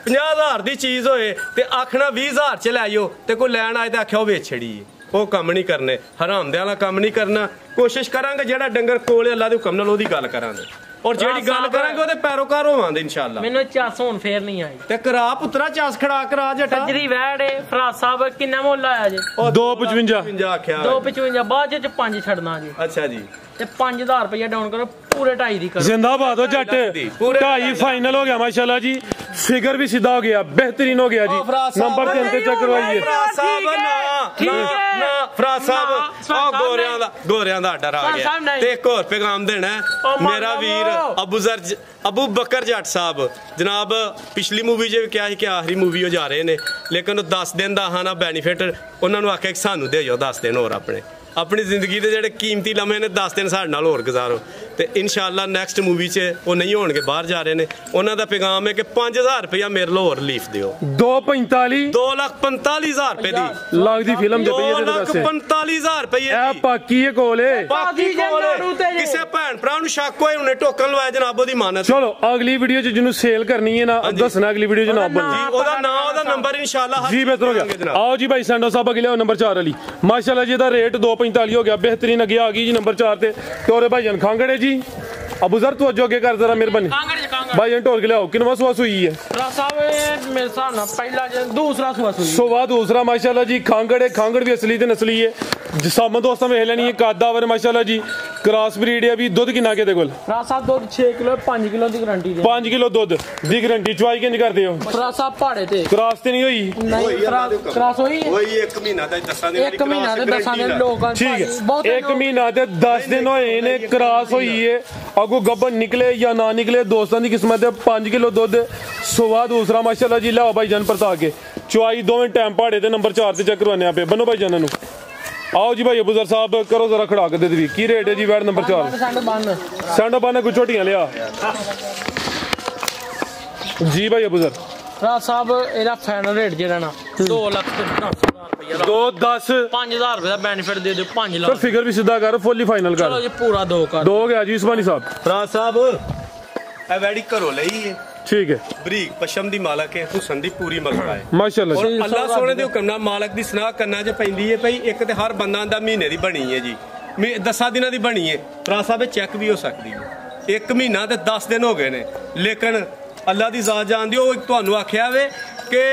50,000 ਦੀ ਚੀਜ਼ ਹੋਏ ਤੇ ਆਖਣਾ 20,000 ਚ ਲੈ ਜਾਓ ਤੇ ਕੋਈ ਲੈਣ ਆਏ ਤੇ ਆਖਿਆ ਉਹ ਵੇਚ ਛੜੀ ਉਹ ਕੰਮ ਨਹੀਂ ਕਰਨੇ ਹਰਾਮਦਿਆਂ ਵਾਲਾ ਕੰਮ ਨਹੀਂ ਕਰਨਾ ਕੋਸ਼ਿਸ਼ ਕਰਾਂਗੇ ਜਿਹੜਾ ਡੰਗਰ ਕੋਲੇ ਅੱਲਾ ਦੇ ਹੁਕਮ ਨਾਲ ਉਹਦੀ ਗੱਲ ਕਰਾਂਗੇ ਔਰ ਜਿਹੜੀ ਗੱਲ ਕਰਾਂਗੇ ਉਹਦੇ ਪੈਰੋਕਾਰ ਹੋਵਾਂਗੇ ਇਨਸ਼ਾਅੱਲਾ ਮੈਨੂੰ ਚਾਸ ਹੁਣ ਫੇਰ ਨਹੀਂ ਆਈ ਤੇ ਕਰਾ ਪੁੱਤਰਾ ਚਾਸ ਖੜਾ ਕਰਾ ਜਟਾ ਸੱਜਰੀ ਵੈੜੇ ਫਰਾਜ਼ ਸਾਹਿਬ ਕਿੰਨਾ ਮੁੱਲ ਆਇਆ ਜੇ 255 ਆਖਿਆ 255 ਬਾਅਦ ਚ 5 ਛੱਡਣਾ ਜੀ ਅੱਛਾ ਜੀ ਤੇ 5000 ਰੁਪਇਆ ਡਾਊਨ ਕਰੋ ਪੂਰੇ 2.5 ਦੀ ਕਰੋ जिंदाबाद हो जट पूरे 2.5 फाइनल हो गया माशाल्लाह जी फिगर भी सीधा हो गया बेहतरीन हो गया जी नंबर 3 पे चेक करवाइए ਫਰਾਜ਼ ਸਾਹਿਬ ਨਾ ਫਰਾਜ਼ ਸਾਹਿਬ ਗੋਰਿਆਂ ਦਾ ਆਰਡਰ ਆ ਗਿਆ ਤੇ ਇੱਕ ਹੋਰ ਪੈਗਾਮ ਦੇਣਾ ਮੇਰਾ ਵੀਰ ਅਬੂ ਬਕਰ ਜੱਟ ਸਾਹਿਬ ਜਨਾਬ ਪਿਛਲੀ ਮੂਵੀ 'ਚ ਵੀ ਕਿਹਾ ਸੀ ਕਿ ਆਖਰੀ ਮੂਵੀ ਹੋ ਜਾ ਰਹੇ ਨੇ ਲੇਕਿਨ ਉਹ 10 ਦਿਨ ਦਾ ਹਾਨਾ ਬੈਨੀਫਿਟ ਉਹਨਾਂ ਨੂੰ ਆਖਿਆ ਕਿ ਸਾਨੂੰ ਦੇ ਜਾਓ 10 ਦਿਨ ਹੋਰ ਆਪਣੀ ਜ਼ਿੰਦਗੀ ਦੇ ਜਿਹੜੇ ਕੀਮਤੀ ਲਮਹੇ ਨੇ 10 ਦਿਨ ਸਾਡੇ ਨਾਲ ਹੋਰ ਗੁਜ਼ਾਰੋ ਤੇ ਇਨਸ਼ਾਅੱਲਾ ਨੈਕਸਟ ਮੂਵੀ 'ਚ ਉਹ ਨਹੀਂ ਹੋਣਗੇ ਬਾਹਰ ਜਾ ਰਹੇ ਨੇ ਉਹਨਾਂ ਦਾ ਪੈਗਾਮ ਹੈ ਕਿ 5000 ਰੁਪਇਆ ਮੇਰੇ ਲਈ ਹੋਰ ਰਿਲੀਫ ਦਿਓ 245 2,45,000 ਰੁਪਏ ਦੀ ਲੱਗਦੀ ਫਿਲਮ ਜੇ ਪਈ ਇਹਦੇ ਪਾਸੇ 2,45,000 ਰੁਪਏ ਇਹ ਪਾਕੀ ਹੈ ਕੋਲੇ ਬਾਕੀ ਕਿਸੇ ਭੈਣ ਭਰਾ ਨੂੰ ਸ਼ੱਕ ਹੋਏ ਉਹਨੇ ਟੋਕਨ ਲਵਾਇਆ ਜਨਾਬ ਉਹਦੀ ਮਾਨਤ ਚਲੋ ਅਗਲੀ ਵੀਡੀਓ 'ਚ ਜਿਹਨੂੰ ਸੇਲ ਕਰਨੀ ਹੈ ਨਾ ਦੱਸਣਾ ਅਗਲੀ ਵੀਡੀਓ 'ਚ ਨਾ ਬੋਲਣਾ ਉਹਦਾ ਨਾਮ ਉਹਦਾ ਨੰਬਰ ਇਨਸ਼ਾਅੱਲਾ ਜੀ ਬਿਹਤਰ ਹੋ ਗਿਆ ਆਓ ਜੀ ਭਾਈ ਸੰਡੋ ਸਾਹਿਬ ਅਗਲੇ ਆਓ ਨੰਬਰ 4 ਵਾਲੀ ਮਾਸ਼ਾਅੱਲਾ ਜੀ ਦਾ ਰੇਟ 245 ਹੋ ਗਿਆ बेहतरीन अगे आ गई जी नंबर 4 ते टोरे भाईजान खांगड़े जी अबू जर तू अगे कर जरा मेहरबानी भाईजान टोर के लियाओ किनवा सुआ सुई है मेरे साथ ना पहला दूसरा सुवा दूसरा माशाल्लाह जी खांगड़ भी असली ते नस्ली है जिसाम दोस्तों में लेनी है कादावर माशाल्लाह जी क्रॉस ब्रीड है अभी दूध किना के दे कोल साहब दूध 6 किलो 5 किलो दी गारंटी दे 5 किलो दूध दी गारंटी चवाई किंज करदे हो साहब पहाड़े ते क्रॉस ते नहीं होई नहीं क्रॉस होई वही 1 महीना दा दसां दिन 1 महीना दे दसां दिन लोग ठीक है 1 महीना ते 10 दिन होए ने क्रॉस होई है अगो गब्बन निकले या ना निकले दोस्तों की किस्मत है 5 किलो दूध सुवा दूसरा माशाल्लाह जी लाओ भाई जान परता के चवाई दोवें टाइम पहाड़े ते नंबर 4 ते चेक करवाने पे बनो भाई जान नु आओ जी भाई अबूजर साहब करो जरा खड़ा के दे दी की रेट है जी वैट नंबर 4 सैंडो बन कुछ छोटियां लिया जी भाई अबूजर साहब एदा फाइनल रेट जेड़ा ना 2,10,000 2,10 5000 रुपए दा बेनिफिट दे दो 5 लाख फिगर भी सीधा कर फुल फाइनल कर चलो जी पूरा 2 कर 2 हो गया जी उस्मानी साहब फराज साहब ਇਹ ਵੈੜੀ ਘਰੋਂ ਲਈ ਹੈ ठीक है ਬਰੀਕ ਪਸ਼ਮ ਦੀ ਮਾਲਕ ਹੈ ਹੁਸਨ ਦੀ ਪੂਰੀ ਮਲਕਾ ਹੈ माशाल्लाह ਔਰ ਅੱਲਾਹ ਸੋਹਣੇ ਦੇ ਹੁਕਮ ਨਾਲ ਮਾਲਕ ਦੀ ਸਨਾਹ ਕਰਨਾ ਜੇ ਪੈਂਦੀ ਹੈ ਭਈ ਇੱਕ ਤੇ ਹਰ ਬੰਦਾ ਦਾ ਮਹੀਨੇ ਦੀ ਬਣੀ ਹੈ ਜੀ 10 ਦਿਨਾਂ ਦੀ ਬਣੀ ਹੈ ਫਰਾਜ਼ ਸਾਹਿਬ ਚੈੱਕ ਵੀ ਹੋ ਸਕਦੀ ਹੈ 1 ਮਹੀਨਾ ਤੇ 10 ਦਿਨ ਹੋ ਗਏ ਨੇ ਲੇਕਿਨ ਅੱਲਾਹ ਦੀ ਜ਼ਾਤ ਜਾਣਦੀ ਉਹ ਤੁਹਾਨੂੰ ਆਖਿਆ ਵੇ ਕਿ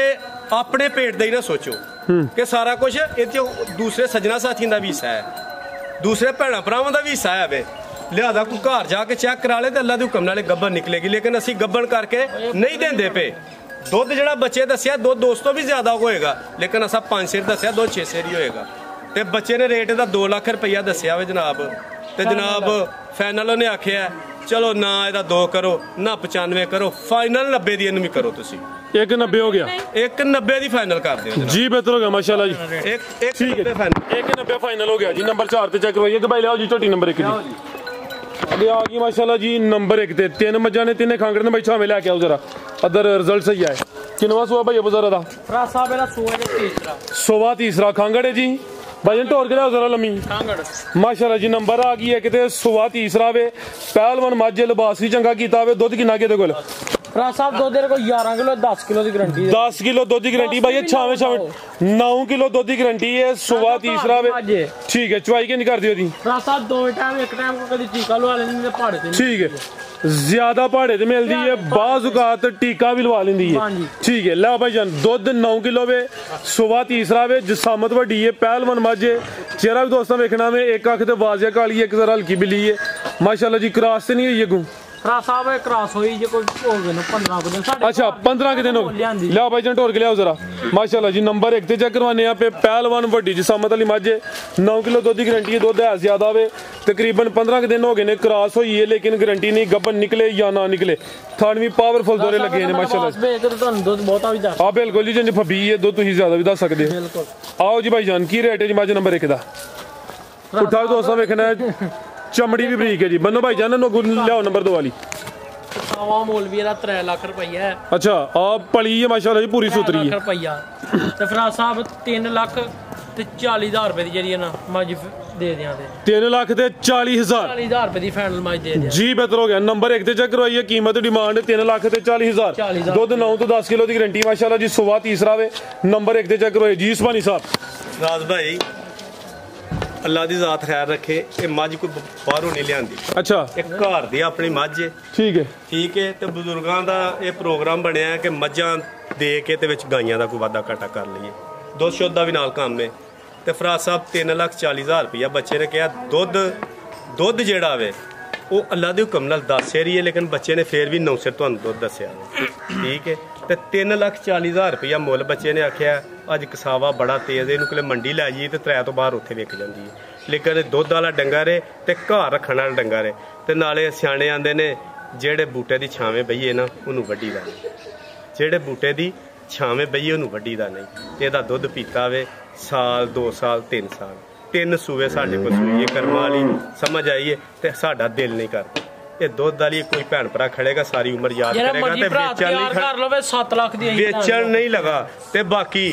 ਆਪਣੇ ਪੇਟ ਦਾ ਹੀ ਨਾ ਸੋਚੋ ਕਿ ਸਾਰਾ ਕੁਝ ਇਹ ਤੇ ਦੂਸਰੇ ਸੱਜਣਾ ਸਾਥੀਆਂ ਦਾ ਵੀ ਹਿੱਸਾ ਹੈ ਦੂਸਰੇ ਭੈਣਾਂ ਭਰਾਵਾਂ ਦਾ ਵੀ ਹਿੱਸਾ ਹੈ ਵੇ ਲਿਆਦਾ ਕੋਈ ਘਰ ਜਾ ਕੇ ਚੈੱਕ ਕਰਾ ਲੇ ਤੇ ਅੱਲਾ ਦੇ ਹੁਕਮ ਨਾਲੇ ਗੱਬਨ ਨਿਕਲੇਗੀ ਲੇਕਿਨ ਅਸੀਂ ਗੱਬਨ ਕਰਕੇ ਨਹੀਂ ਦਿੰਦੇ ਪਏ ਦੁੱਧ ਜਿਹੜਾ ਬੱਚੇ ਦੱਸਿਆ ਦੁੱਧ ਦੋਸਤੋਂ ਵੀ ਜ਼ਿਆਦਾ ਹੋਏਗਾ ਲੇਕਿਨ ਅਸਾਂ 5 ਸਿਰ ਦੱਸਿਆ 2-6 ਸਿਰ ਹੀ ਹੋਏਗਾ ਤੇ ਬੱਚੇ ਨੇ ਰੇਟ ਦਾ 2 ਲੱਖ ਰੁਪਈਆ ਦੱਸਿਆ ਵੇ ਜਨਾਬ ਤੇ ਜਨਾਬ ਫਾਈਨਲ ਉਹਨੇ ਆਖਿਆ ਚਲੋ ਨਾ ਇਹਦਾ 2 ਕਰੋ ਨਾ 95 ਕਰੋ ਫਾਈਨਲ 90 ਦੀ ਇਹਨੂੰ ਵੀ ਕਰੋ ਤੁਸੀਂ 190 हो गया 190 ਦੀ ਫਾਈਨਲ ਕਰ ਦਿਓ जी बेहतर हो गया माशाल्लाह जी ठीक है फाइनल 190 फाइनल हो गया जी नंबर 4 ते चेक करवाइए भाई लियाओ जी छोटी नंबर 1 जी अगे आ गई माशाल्लाह जी नंबर 1 ते 3 मज्जा ने 3 खांगड़ ने भाई छावे लेके आओ जरा अदर रिजल्ट सही है किनवा सुआ भाई अबू जरा दा फराज साहब एदा सुआ जे तीसरा सुवा तीसरा खांगड़ है जी भाईजान टोर के लिया जरा लम्मी माशाल्लाह जी। नंबर आ गई है किते सुवा तीसरा वे पहलवान माझे लिबास भी चंगा कीता वे। दुध किन्ना किते कोल भरा साहब दुध तेरे को 11 किलो 10 किलो की गारंटी 10 किलो दुध की गारंटी भाई छावे छावे 9 किलो दुध की गारंटी है। सुवा तीसरा वे ठीक है। चवाई कितनी कर दियो दी भरा साहब दो टाइम एक टाइम को कभी टीका लवा लेंगे पहाड़ पे ठीक है। ज्यादा पहाड़े ते मिलती है बाज औकात टीका भी लवा लेंदी है ठीक है। ला भाईजान दुध 9 किलो वे सुवा तीसरा वे जिसामत वड्डी है पहलवान माझे चेहरा भी दोस्तों वेखना में एक अख ते वाजिया काली है एक जरा हल्की बिल्ली है माशाल्लाह जी। क्रॉस से नहीं हुई है गू भरा साहब क्रॉस हुई जे कोई हो गए 15 के दिन अच्छा 15 के दिन हो लिया भाईजान टोर के लिया जरा माशाल्लाह जी। नंबर 1 ते चेक करवाने पे पहलवान वड्डी जिसामत वाली माझे 9 किलो दुध की गारंटी है। दुध है ज्यादा वे तकरीबन 15 के दिन हो गए ने क्रॉस हुई है लेकिन गारंटी नहीं गब्बन निकले या ना निकले थान भी पावरफुल दोरे लगे ने माशाल्लाह। हाँ बिल्कुल जी जिंज फबी है दुध तुम ज्यादा भी दस सकते हो। आओ जी भाईजान की रेट है जी माझे नंबर 1 का उठा दोस्तों वेखना है चमड़ी भी बरीक है जी। बनो भाईजान लियाओ नंबर 2 वाली मौलवी 3 लाख रुपया है। अच्छा आप पली है माशाल्लाह जी पूरी सुथरी है रुपया ते भरा साहब 3 लाख ते 40,000 रुपए दी जेडी ना मज दे दियां ते 3 लाख ते 40,000 रुपए दी फाइनल मज दे दियां जी। बेहतर हो गया। नंबर 1 ते चेक करवाइए कीमत डिमांड 3 लाख ते 40,000 दुध 9 तो 10 किलो की गारंटी माशाल्लाह जी। सुवा तीसरा वे नंबर 1 ते चेक करवाइए जी। उस्मानी साहब राज भाई अल्लाह दी जात खैर रखे ये मझ कोई बाहरों नहीं लियांदी अच्छा एक घर दी अपनी मझ है ठीक है ते बुजुर्गां दा ये प्रोग्राम बनया है कि मझां दे के ते विच गाइयां दा कोई वादा घाटा कर लईए दुध शुद्ध दा भी नाल काम है ते फराज साहब 3,40,000 रुपया बच्चे ने कहा दुध जेड़ा वे वो अल्लाह दे हुक्म नाल 10 सेरी है लेकिन बच्चे ने फिर भी 9 सेर तुहानूं दुध दस्सिया ठीक है ते 3,40,000 रुपया मुल बच्चे ने आख्या अज कसावा बड़ा तेज है इहनूं मंडी लै जाइए तो 3 तो बाहर उत्थे विक जांदी है लेकिन दुध वाला डंगर है ते घर रखण वाला डंगर है ते नाले सियाणे आंदे ने जेड़े बूटे दी छावें बईए ना उहनूं वड्डी दा जेड़े बूटे दी छावें बईए उहनूं वड्डी दा नहीं ते इहदा दुध पीता वे साल 2 साल 3 साल 3 सूए साडे कोल सूई कर्मां वाली समझ आईए ते साडा दिल नहीं करदा ये दुध वाली कोई भैन भरा खड़ेगा सारी उम्र याद करेगा ते बेचण नहीं लगा ते बाकी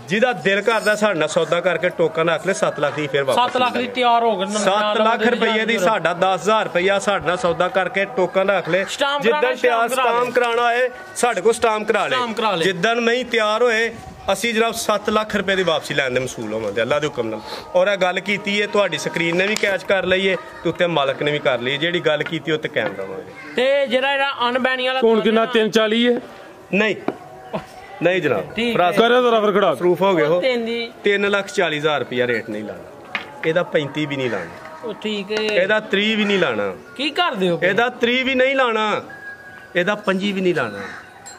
जिहदा दिल करदा साडे नाल सौदा करके टोकन रख ले 7 लाख दी फिर 7 लाख दी तैयार हो गए 7 लाख रुपये दी साडा 10,000 रुपया साडे नाल सौदा करके टोकन रख ले जिद्दन तैयार स्टाम्प कराना है साडे को स्टाम्प करा ले जिद्दन नहीं तैयार होए असी जनाब 7 लाख रुपए की वापसी लैन दे मसूल होवांगे अल्लाह दे हुक्म नाल और गल कीती है तुहाडी स्क्रीन ने भी कैच कर लई है ते उत्ते मालक ने भी कर ली जेड़ी गल कीती उत्ते कायम रवांगे ते जेड़ा अनबैनी वाला कौन कितना 340 है नहीं जनाब करे जरा फिर खड़ा प्रूफ हो गए हो 3,40,000 रुपया रेट नहीं लाना एदा 35 भी नहीं लाना ठीक है एदा 30 भी नहीं लाना की कर दियो एदा 30 भी नहीं लाना एदा 25 भी नहीं लाना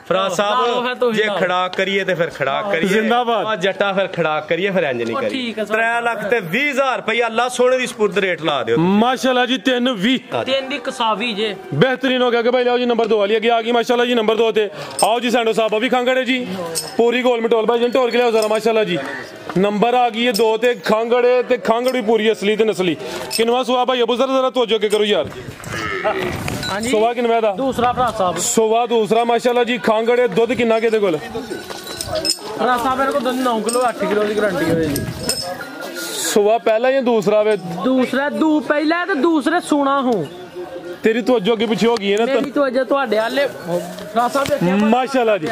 फराज साहब जे खड़ाक करिए ते फिर खड़ाक करिए जिंदाबाद जट्टा फिर खड़ाक करिए फिर इंज नहीं करिए 3 लाख ते 20,000 रुपया अल्लाह सोने दी स्पुर्द रेट ला दियो माशाल्लाह जी 320 3 दी कसावी जे बेहतरीन हो गया कि भाई लाओ जी नंबर 2 वाली आ गई माशाल्लाह जी नंबर 2 ते आओ जी सैंडो साहब अभी खांगड़े जी पूरी गोल मटोल भाई जी टोर के लियाओ जरा माशाल्लाह जी नंबर आ गई है 2 ते खांगड़ भी पूरी असली ते नस्ली किनवा सुआ भाई अबू जरा तवज्जो के करो यार सुवा किनवा दा दूसरा भरा साहब सुवा दूसरा माशाल्लाह जी खांगड़े दुध किन्ना के दे कोल भरा साहब मेरे को दुध 9 किलो 8 किलो की गारंटी है जी सुवा पहला या दूसरा वे दूसरा पहला है तो दूसरे सुना हूं तेरी तवज्जो अगे पीछे हो गई है ना मेरी तवज्जो ਤੁਹਾਡੇ ਵਾਲੇ माशाल्लाह जी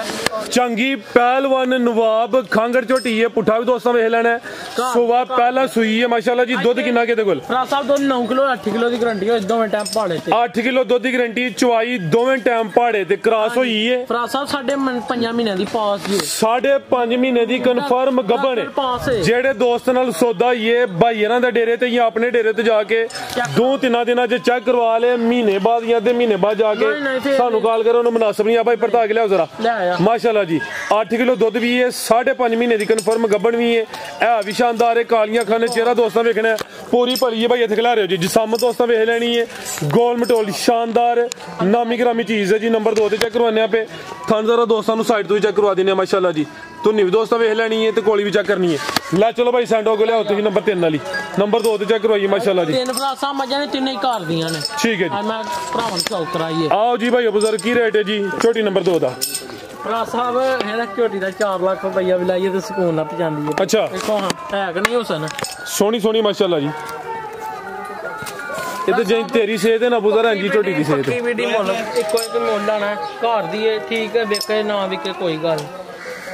चंगी पहलवान नवाब खांगड़ झोटी है पुठा भी दोस्तों वेख लेना सुबह पहला सुई है माशाल्लाह जी दुध किन्ना के कोल फराज साहब दुध 9 किलो 8 किलो की गारंटी है दोवें टाइम पहाड़े ते 8 किलो दुध की गारंटी चवाई दोवें टाइम पहाड़े ते क्रॉस होई है फराज साहब 5.5 महीने दी पास जी 5.5 महीने दी कंफर्म गबन है जेड़े दोस्त नाल सौदा ये भाईयां दे डेरे ते या अपने डेरे ते जाके 2-3 दिनां च चेक करवा ले महीने बाद या ते महीने बाद जाके सानू कॉल करो उन्हें मुनासिब नहीं भाई पड़ता के लिया जरा माशाल्लाह जी 8 किलो दुध भी है 5.5 महीने की कन्फर्म गब्बन भी है भी शानदार है कालियां खाने चेहरा दोस्तों वेखना पूरी भली है भाई इत्थे खिला रहे हो जी जिसामत दोस्तों वेख लेनी है गोल मटोल शानदार नामी ग्रामी चीज है जी नंबर 2 ते चेक करवाने पे थान जरा दोस्तों साइड तो भी चेक करवा देने माशाल्लाह जी तुन्नी भी दोस्तों वेख लेनी है तो कोली भी चेक करनी है लै चलो भाई सैंडो को लिया तुम नंबर 3 वाली नंबर 2 ते चेक करवाइए माशाल्लाह जी ठीक है जी आओ जी भाई बुजुर्ग की रेट है जी छोटी नंबर 2 दा ਭਰਾ ਸਾਹਿਬ ਇਹਦਾ ਝੋਟੀ ਦਾ 4 ਲੱਖ ਰੁਪਈਆ ਵੀ ਲਾਈਏ ਤੇ ਸਕੂਨ ਨਾਲ ਪਜਾਂਦੀ ਹੈ। ਅੱਛਾ ਦੇਖੋ ਹਾਂ ਹੈ ਕਿ ਨਹੀਂ ਹੁਸਨ ਸੋਹਣੀ ਮਾਸ਼ਾਅੱਲਾ ਜੀ। ਇਹ ਤਾਂ ਜੇ ਤੇਰੀ ਸਿਹਤ ਹੈ ਨਾ ਬੁਜ਼ਰ ਹਾਂਜੀ ਝੋਟੀ ਦੀ ਸਿਹਤ ਪੱਕੀ ਵੀਡੀ ਮੁੱਲ ਇੱਕੋ ਇੱਕ ਮੁੱਲ ਆਣਾ ਘਰ ਦੀ ਹੈ ਠੀਕ ਹੈ ਵਿਕੇ ਨਾ ਵਿਕੇ ਕੋਈ ਗੱਲ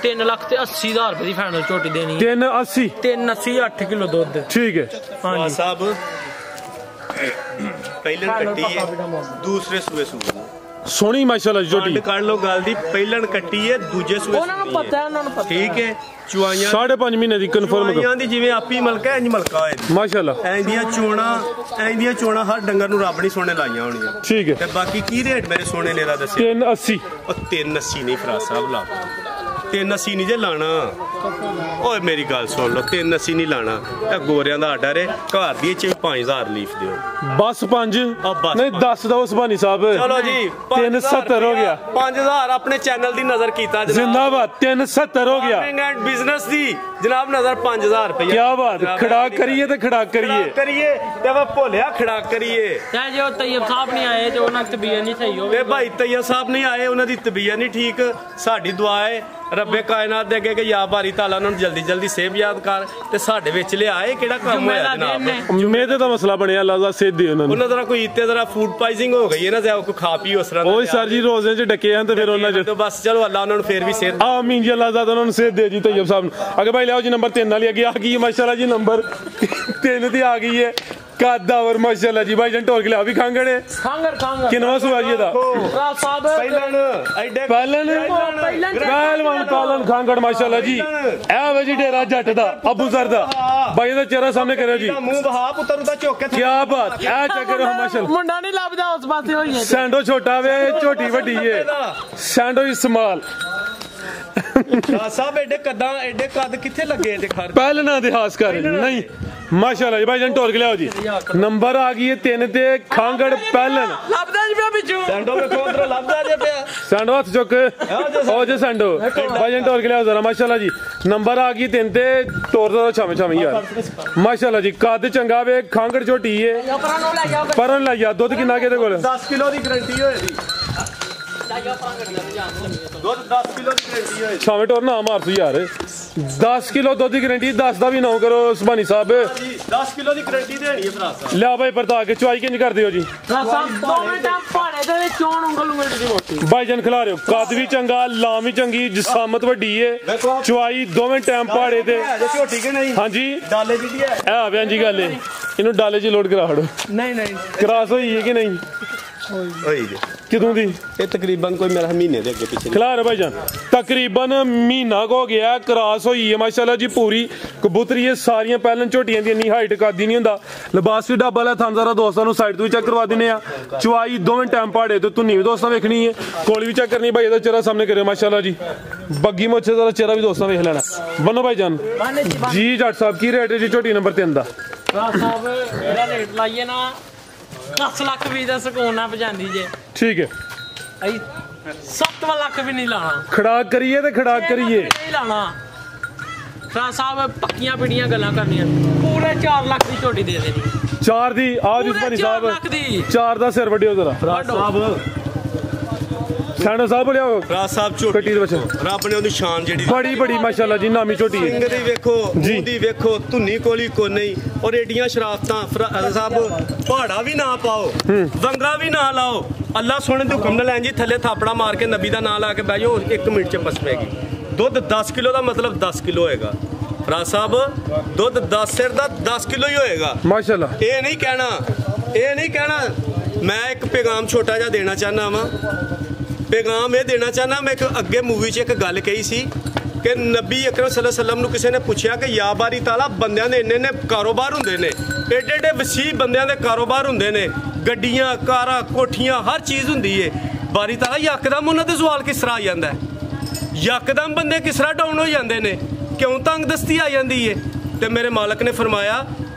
3,80,000 ਰੁਪਏ ਦੀ ਫਾਈਨਲ ਝੋਟੀ ਦੇਣੀ 380 380 8 ਕਿਲੋ ਦੁੱਧ ਠੀਕ ਹੈ ਹਾਂਜੀ ਸਾਹਿਬ ਪਹਿਲਣ ਕੱਟੀ ਹੈ ਦੂਸਰੇ ਸੂਏ ਸੂਏ ਸੋਹਣੀ ਮਾਸ਼ਾਅੱਲਾ ਝੋਟੀ ਕੱਢ ਲਓ ਗੱਲ ਦੀ ਪਹਿਲਣ ਕੱਟੀ ਹੈ ਦੂਜੇ ਸੂਏ ਉਹਨਾਂ ਨੂੰ ਪਤਾ ਹੈ ਉਹਨਾਂ ਨੂੰ ਪਤਾ ਠੀਕ ਹੈ ਚੁਆਈਆਂ 5.5 ਮਹੀਨੇ ਦੀ ਕਨਫਰਮ ਚੁਆਈਆਂ ਦੀ ਜਿਵੇਂ ਆਪੀ ਮਲਕਾ ਇੰਜ ਮਲਕਾ ਹੋਏ ਮਾਸ਼ਾਅੱਲਾ ਐਂਦੀਆਂ ਚੋਣਾ ਹਰ ਡੰਗਰ ਨੂੰ ਰੱਬ ਨੇ ਸੋਹਣੇ ਲਾਈਆਂ ਹੋਣੀਆਂ ਠੀਕ ਹੈ ਤੇ ਬਾਕੀ ਕੀ ਰੇਟ ਮੇਰੇ ਸੋਹਣੇ ਨੇ ਦਾ ਦੱਸਿਆ 380 ਉਹ 380 ਨਹੀਂ ਫਰਾਜ਼ ਸਾਹਿਬ ਲਾ 380 ਨਹੀਂ ਜੇ ਲਾਣਾ ਓਏ ਮੇਰੀ ਗੱਲ ਸੁਣ ਲਓ 380 ਨਹੀਂ ਲਾਣਾ ਇਹ ਗੋਰਿਆਂ ਦਾ ਆਰਡਰ ਹੈ ਘਰ ਦੀ ਚ 5000 ਲੀਫ ਦਿਓ ਬਸ 5 ਨਹੀਂ 10 ਦਾ ਉਸਮਾਨੀ ਸਾਹਿਬ ਚਲੋ ਜੀ 370 ਹੋ ਗਿਆ 5000 ਆਪਣੇ ਚੈਨਲ ਦੀ ਨਜ਼ਰ ਕੀਤਾ ਜ਼ਿੰਦਾਬਾਦ 370 ਹੋ ਗਿਆ ਐਂਡ ਬਿਜ਼ਨਸ ਦੀ ਜਨਾਬ ਨਜ਼ਰ 5000 ਰੁਪਏ ਕੀ ਬਾਤ ਖੜਾਕ ਕਰੀਏ ਤੇ ਖੜਾਕ ਕਰੀਏ ਤੇ ਵਾ ਭੋਲਿਆ ਖੜਾਕ ਕਰੀਏ ਚਾਹੇ ਜੇ ਉਹ ਤੈਯਬ ਸਾਹਿਬ ਨਹੀਂ ਆਏ ਤੇ ਉਹਨਾਂ ਦੀ ਤਬੀਅਤ ਨਹੀਂ ਸਹੀ ਹੋਵੇ ਵੇ ਭਾਈ ਤੈਯਬ ਸਾਹਿਬ ਨਹੀਂ ਆਏ ਉਹਨਾਂ ਦੀ ਤਬੀਅਤ ਨਹੀਂ ਠੀਕ ਸਾਡੀ ਦੁਆ ਹੈ ਰੱਬੇ ਕਾਇਨਾਤ ਦੇ ਅੱਗੇ ਕਿ ਯਾ ਬਾਰੀ ਤਾਲਾ ਉਹਨਾਂ ਨੂੰ ਜਲਦੀ ਸੇਬ ਯਾਦ ਕਰ ਤੇ ਸਾਡੇ ਵਿੱਚ ਲਿਆਏ ਕਿਹੜਾ ਕੰਮ ਹੋਇਆ ਜਨਾਬ ਮੇਦੇ ਦਾ ਮਸਲਾ ਬਣਿਆ ਲਾਜ਼ਾ ਸੇਧੇ ਉਹਨਾਂ ਦਾ ਕੋਈ ਇੱਤੇ ਜ਼ਰਾ ਫੂਡ ਪਾਇਜ਼ਨਿੰਗ ਹੋ ਗਈ ਹੈ ਨਾ ਜਾਂ ਕੋਈ ਖਾ ਪੀ ਉਸ ਤਰ੍ਹਾਂ ਓਏ ਸਰ ਜੀ ਰੋਜ਼ੇ ਚ ਡੱਕੇ ਹਨ ਤੇ ਫਿਰ ਉਹਨਾਂ ਚ ਬਸ ਚਲੋ ਅੱਲਾ ਉਹਨਾਂ ਨੂੰ ਫੇਰ ਵੀ ਸਿਹਤ ਆਮੀਨ ਜੀ ਅੱਲਾ ਜ਼ਾਦਾ ਉਹਨਾਂ ਨੂੰ ਸਿਹਤ ਦੇ ਜੀ ਤੈਯਬ ਸਾਹਿਬ ਨੂੰ ਅਗੇ ਭਾਈ ਲਿਆਓ ਜੀ ਨੰਬਰ 3 ਵਾਲੀ ਅੱਗੇ ਆ ਗਈ ਮਾਸ਼ਾਅੱਲਾ ਜੀ ਨੰਬਰ 3 ਦੀ ਆ ਗਈ ਹੈ ਕਾਦਾਵਰ ਮਾਸ਼ਾਅੱਲਾ ਜੀ ਭਾਈ ਜਨ ਢੋਲ ਕੇ ਲਿਆ ਵੀ ਖਾਂਗੜ ਹੈ ਖਾਂਗੜ ਕਿੰਨਵਾ ਸੁਆ ਜੀ ਇਹਦਾ ਭਰਾ ਸਾਹਿਬ ਪਹਿਲਨ ਖਾਂਗੜ ਮਾਸ਼ਾਅੱਲਾ ਜੀ ਇਹ ਵੇ ਜੀ ਡੇਰਾ ਜੱਟ ਦਾ ਅਬੂ ਜ਼ਰ ਦਾ ਭਾਈ ਦਾ ਚਿਹਰਾ ਸਾਹਮਣੇ ਕਰਿਓ ਜੀ ਮੂੰਹ ਬਹਾ ਪੁੱਤਰ ਦਾ ਝੋਕ ਕੇ ਕੀ ਬਾਤ ਇਹ ਚੱਕਰ ਮਾਸ਼ਾਅੱਲਾ ਮੁੰਡਾ ਨਹੀਂ ਲੱਭਦਾ ਉਸ ਪਾਸੇ ਹੋਈ ਹੈ ਸੈਂਡੋ ਛੋਟਾ ਵੇ ਝੋਟੀ ਵੱਡੀ ਏ ਸੈਂਡੋ ਇਸਮਾਲ ਸਾਹਿਬ ਐਡੇ ਕੱਦ ਕਿੱਥੇ ਲੱਗੇ ਇਹਦੇ ਖਰ ਪਹਿਲਣਾ ਦੇ ਹਾਸ ਕਰ ਨਹੀਂ ਮਾਸ਼ਾਅੱਲਾ ਜੀ ਭਾਈ ਜਨ ਢੋਲ ਕੇ ਲਿਆਓ ਜੀ ਨੰਬਰ ਆ ਗਈ ਹੈ 3 ਤੇ ਖਾਂਗੜ ਪਹਿਲਣ ਲੱਭਦਾ ਜੀ ਪਿਆ ਪਿੱਛੋਂ ਸੈਂਡੋ ਵੇਖੋ ਉਧਰ ਲੱਭਦਾ ਜੇ ਪਿਆ ਸੈਂਡੋ ਹੱਥ ਚੁੱਕ ਉਹ ਜੇ ਸੈਂਡੋ ਭਾਈ ਜਨ ਢੋਲ ਕੇ ਲਿਆਓ ਜ਼ਰਾ ਮਾਸ਼ਾਅੱਲਾ ਜੀ ਨੰਬਰ ਆ ਗਈ 3 ਤੇ ਤੋਰ ਦਾ ਛਾਵੇਂ ਯਾਰ ਮਾਸ਼ਾਅੱਲਾ ਜੀ ਕੱਦ ਚੰਗਾ ਵੇ ਖਾਂਗੜ ਝੋਟੀ ਏ ਪਰਨ ਲੈ ਜਾ ਦੁੱਧ ਕਿੰਨਾ ਕਿਹਦੇ ਕੋਲ 10 ਕਿਲੋ ਦੀ ਗਾਰੰਟੀ ਹੋਏਗੀ ਦੁੱਧ 10 ਕਿਲੋ ਦੀ ਗਾਰੰਟੀ ਹੋਏਗੀ ਛਾਵੇਂ ਟੋਰ ਨਾ ਮਾਰ ਤੂੰ ਯਾਰ 10 ਕਿਲੋ ਦੁੱਧ ਦੀ ਗਾਰੰਟੀ 10 ਦਾ ਵੀ ਨਾ ਕਰੋ ਸੁਭਾਨੀ ਸਾਹਿਬ ਜੀ 10 ਕਿਲੋ ਦੀ ਗਾਰੰਟੀ ਦੇਣੀ ਹੈ ਭਰਾ ਸਾਹਿਬ ਲਿਆ ਭਾਈ ਪਰਤਾ ਕੇ ਚੁਆਈ ਕਿੰਜ ਕਰ ਦਿਓ ਜੀ ਭਾਈ ਜਨ ਖਿਲਾ ਰਿਓ ਕੱਦ ਵੀ ਚੰਗਾ ਲਾਂ ਵੀ ਚੰਗੀ ਜਸਾਮਤ ਵੱਡੀ ਏ ਚੁਆਈ ਦੋਵੇਂ ਟਾਈਮ ਪਹਾੜੇ ਤੇ ਝੋਟੀ ਕਿ ਨਹੀਂ ਹਾਂਜੀ ਡਾਲੇ ਦੀ ਹੈ ਇਹ ਆ ਜੀ ਗੱਲ ਏ ਇਹਨੂੰ ਡਾਲੇ 'ਚ ਲੋਡ ਕਰਾ ਹੜੋ ਨਹੀਂ ਕਰਾਸ ਹੋਈ ਹੈ ਕਿ ਨਹੀਂ ਹੋਈ ਜੀ ਕਿਦੋਂ ਦੀ ਇਹ ਤਕਰੀਬਨ ਕੋਈ ਮੇਰਾ ਮਹੀਨੇ ਦੇ ਅੱਗੇ ਪਿੱਛੇ ਖਿਲਾ ਰਹੇ ਭਾਈ ਜਾਨ ਤਕਰੀਬਨ ਮਹੀਨਾ ਹੋ ਗਿਆ ਕਰਾਸ ਹੋਈ ਹੈ ਮਾਸ਼ਾਅੱਲਾ ਜੀ ਪੂਰੀ ਕਬੂਤਰੀ ਇਹ ਸਾਰੀਆਂ ਪਹਿਲਾਂ ਝੋਟੀਆਂ ਦੀ ਇੰਨੀ ਹਾਈਟ ਕਰਦੀ ਨਹੀਂ ਹੁੰਦਾ ਲਿਬਾਸ ਵੀ ਡੱਬਾ ਲੈ ਥਾਂਜ਼ਾਰਾ ਦੋਸਤਾਂ ਨੂੰ ਸਾਈਡ ਤੋਂ ਵੀ ਚੈੱਕ ਕਰਵਾ ਦਿੰਨੇ ਆ ਚੁਆਈ ਦੋਵੇਂ ਟਾਈਮ ਪਹਾੜੇ ਤੇ ਧੁੰਨੀ ਵੀ ਦੋਸਤਾਂ ਵੇਖਣੀ ਹੈ ਕੋਲੀ ਵੀ ਚੈੱਕ ਕਰਨੀ ਭਾਈ ਇਹਦਾ ਚਿਹਰਾ ਸਾਹਮਣੇ ਕਰਿਓ ਮਾਸ਼ਾਅੱਲਾ ਜੀ ਬੱਗੀ ਮੋਛੇ ਦਾ ਚਿਹਰਾ ਵੀ ਦੋਸਤਾਂ ਵੇਖ ਲੈਣਾ ਬੰਨੋ ਭਾਈ ਜਾਨ ਜੀ ਜੱਟ ਸਾਹਿਬ ਕੀ ਰੇਟ ਹੈ ਜੀ ਝੋਟੀ ਨੰਬਰ 3 ਦਾ ਸਾਹਿਬ ਇਹਦਾ ਰੇਟ ਲਾਈਏ ਨਾ 10 ਲੱਖ ਵੀ ਦਾ ਸਕੂਨ ਨਾ ਪਜਾਂਦੀ ਜੇ ਠੀਕ ਹੈ ਅਈ 7 ਲੱਖ ਵੀ ਨਹੀਂ ਲਾਣਾ ਖੜਾਕ ਕਰੀਏ ਤੇ ਖੜਾਕ ਕਰੀਏ ਨਹੀਂ ਲਾਣਾ ਭਰਾ ਸਾਹਿਬ ਪੱਕੀਆਂ ਪਿੜੀਆਂ ਗੱਲਾਂ ਕਰਨੀਆਂ ਪੂਰੇ 4 ਲੱਖ ਦੀ ਝੋਟੀ ਦੇ ਦੇਣੀ 4 ਦੀ ਆ ਜੀ ਭਾਈ ਸਾਹਿਬ 4 ਦਾ ਸਿਰ ਵੱਡਿਓ ਜ਼ਰਾ ਭਰਾ ਸਾਹਿਬ ਸੈਂਡੋ ਸਾਹਿਬ ਲਿਆਓ ਭਰਾ ਸਾਹਿਬ ਝੋਟੀ ਦੇ ਵਿੱਚ ਰੱਬ ਨੇ ਉਹਦੀ ਸ਼ਾਨ ਜਿਹੜੀ ਬੜੀ ਮਾਸ਼ਾਅੱਲਾ ਜੀ ਨਾਮੀ ਝੋਟੀ ਹੈ ਸਿੰਘ ਦੀ ਵੇਖੋ ਮੂੰਹ ਦੀ ਵੇਖੋ ਧੁੰਨੀ ਕੋਲੀ ਕੋ ਨਹੀਂ ਔਰ ਏਡੀਆਂ ਸ਼ਰਾਫਤਾਂ ਸਾਹਿਬ ਪਹਾੜਾ ਵੀ ਨਾ ਪਾਓ ਵੰਗਾ ਵੀ ਨਾ ਲਾਓ ਅੱਲਾ ਸੋਹਣੇ ਦੇ ਹੁਕਮ ਨਾਲ ਲੈਣ ਜੀ ਥੱਲੇ ਥਾਪੜਾ ਮਾਰ ਕੇ ਨਬੀ ਦਾ ਨਾਂ ਲਾ ਕੇ ਬਹਿ ਜਾਓ 1 ਮਿੰਟ ਚ ਪਸ ਪੈਗੀ ਦੁੱਧ 10 ਕਿਲੋ ਦਾ ਮਤਲਬ 10 ਕਿਲੋ ਹੋਏਗਾ ਭਰਾ ਸਾਹਿਬ ਦੁੱਧ 10 ਸਿਰ ਦਾ 10 ਕਿਲੋ ਹੀ ਹੋਏਗਾ ਮਾਸ਼ਾਅੱਲਾ ਇਹ ਨਹੀਂ ਕਹਿਣਾ ਮੈਂ ਇੱਕ ਪੈਗਾਮ ਛੋਟਾ ਜਿਹਾ ਦੇਣਾ ਚਾਹਨਾ ਵਾਂ ਪੈਗਾਮ ਇਹ ਦੇਣਾ ਚਾਹਨਾ ਮੈਂ ਇੱਕ ਅੱਗੇ ਮੂਵੀ 'ਚ ਇੱਕ ਗੱਲ ਕਹੀ ਸੀ ਕਿ ਨਬੀ ਅਕਰਮ ਸੱਲੱਲਾਹੁ ਅਲੈਹਿ ਵਸੱਲਮ ਨੂੰ ਕਿਸੇ ਨੇ ਪੁੱਛਿਆ ਕਿ ਯਾ ਬਾਰੀ ਤਾਲਾ ਬੰਦਿਆਂ ਦੇ ਇੰਨੇ ਕਾਰੋਬਾਰ ਹੁੰਦੇ ਨੇ ਏਡੇ ਵਸੀਹ ਬੰਦਿਆਂ ਦੇ ਕਾਰੋਬਾਰ ਹੁੰਦੇ ਨੇ ਗੱਡੀਆਂ ਕਾਰਾਂ ਕੋਠੀਆਂ ਹਰ ਚੀਜ਼ ਹੁੰਦੀ ਏ ਬਾਰੀ ਤਾਲਾ ਯਕਦਮ ਉਹਨਾਂ ਤੇ ਸਵਾਲ ਕਿਸ ਤਰ੍ਹਾਂ ਆ ਜਾਂਦਾ ਯਕਦਮ ਬੰਦੇ ਕਿਸ ਤਰ੍ਹਾਂ ਡਾਊਨ ਹੋ ਜਾਂਦੇ ਨੇ ਕਿਉਂ ਤੰਗਦਸਤੀ ਆ ਜਾਂਦੀ ਏ ਤੇ ਮੇਰੇ ਮਾਲਕ ਨੇ ਫਰਮਾਇਆ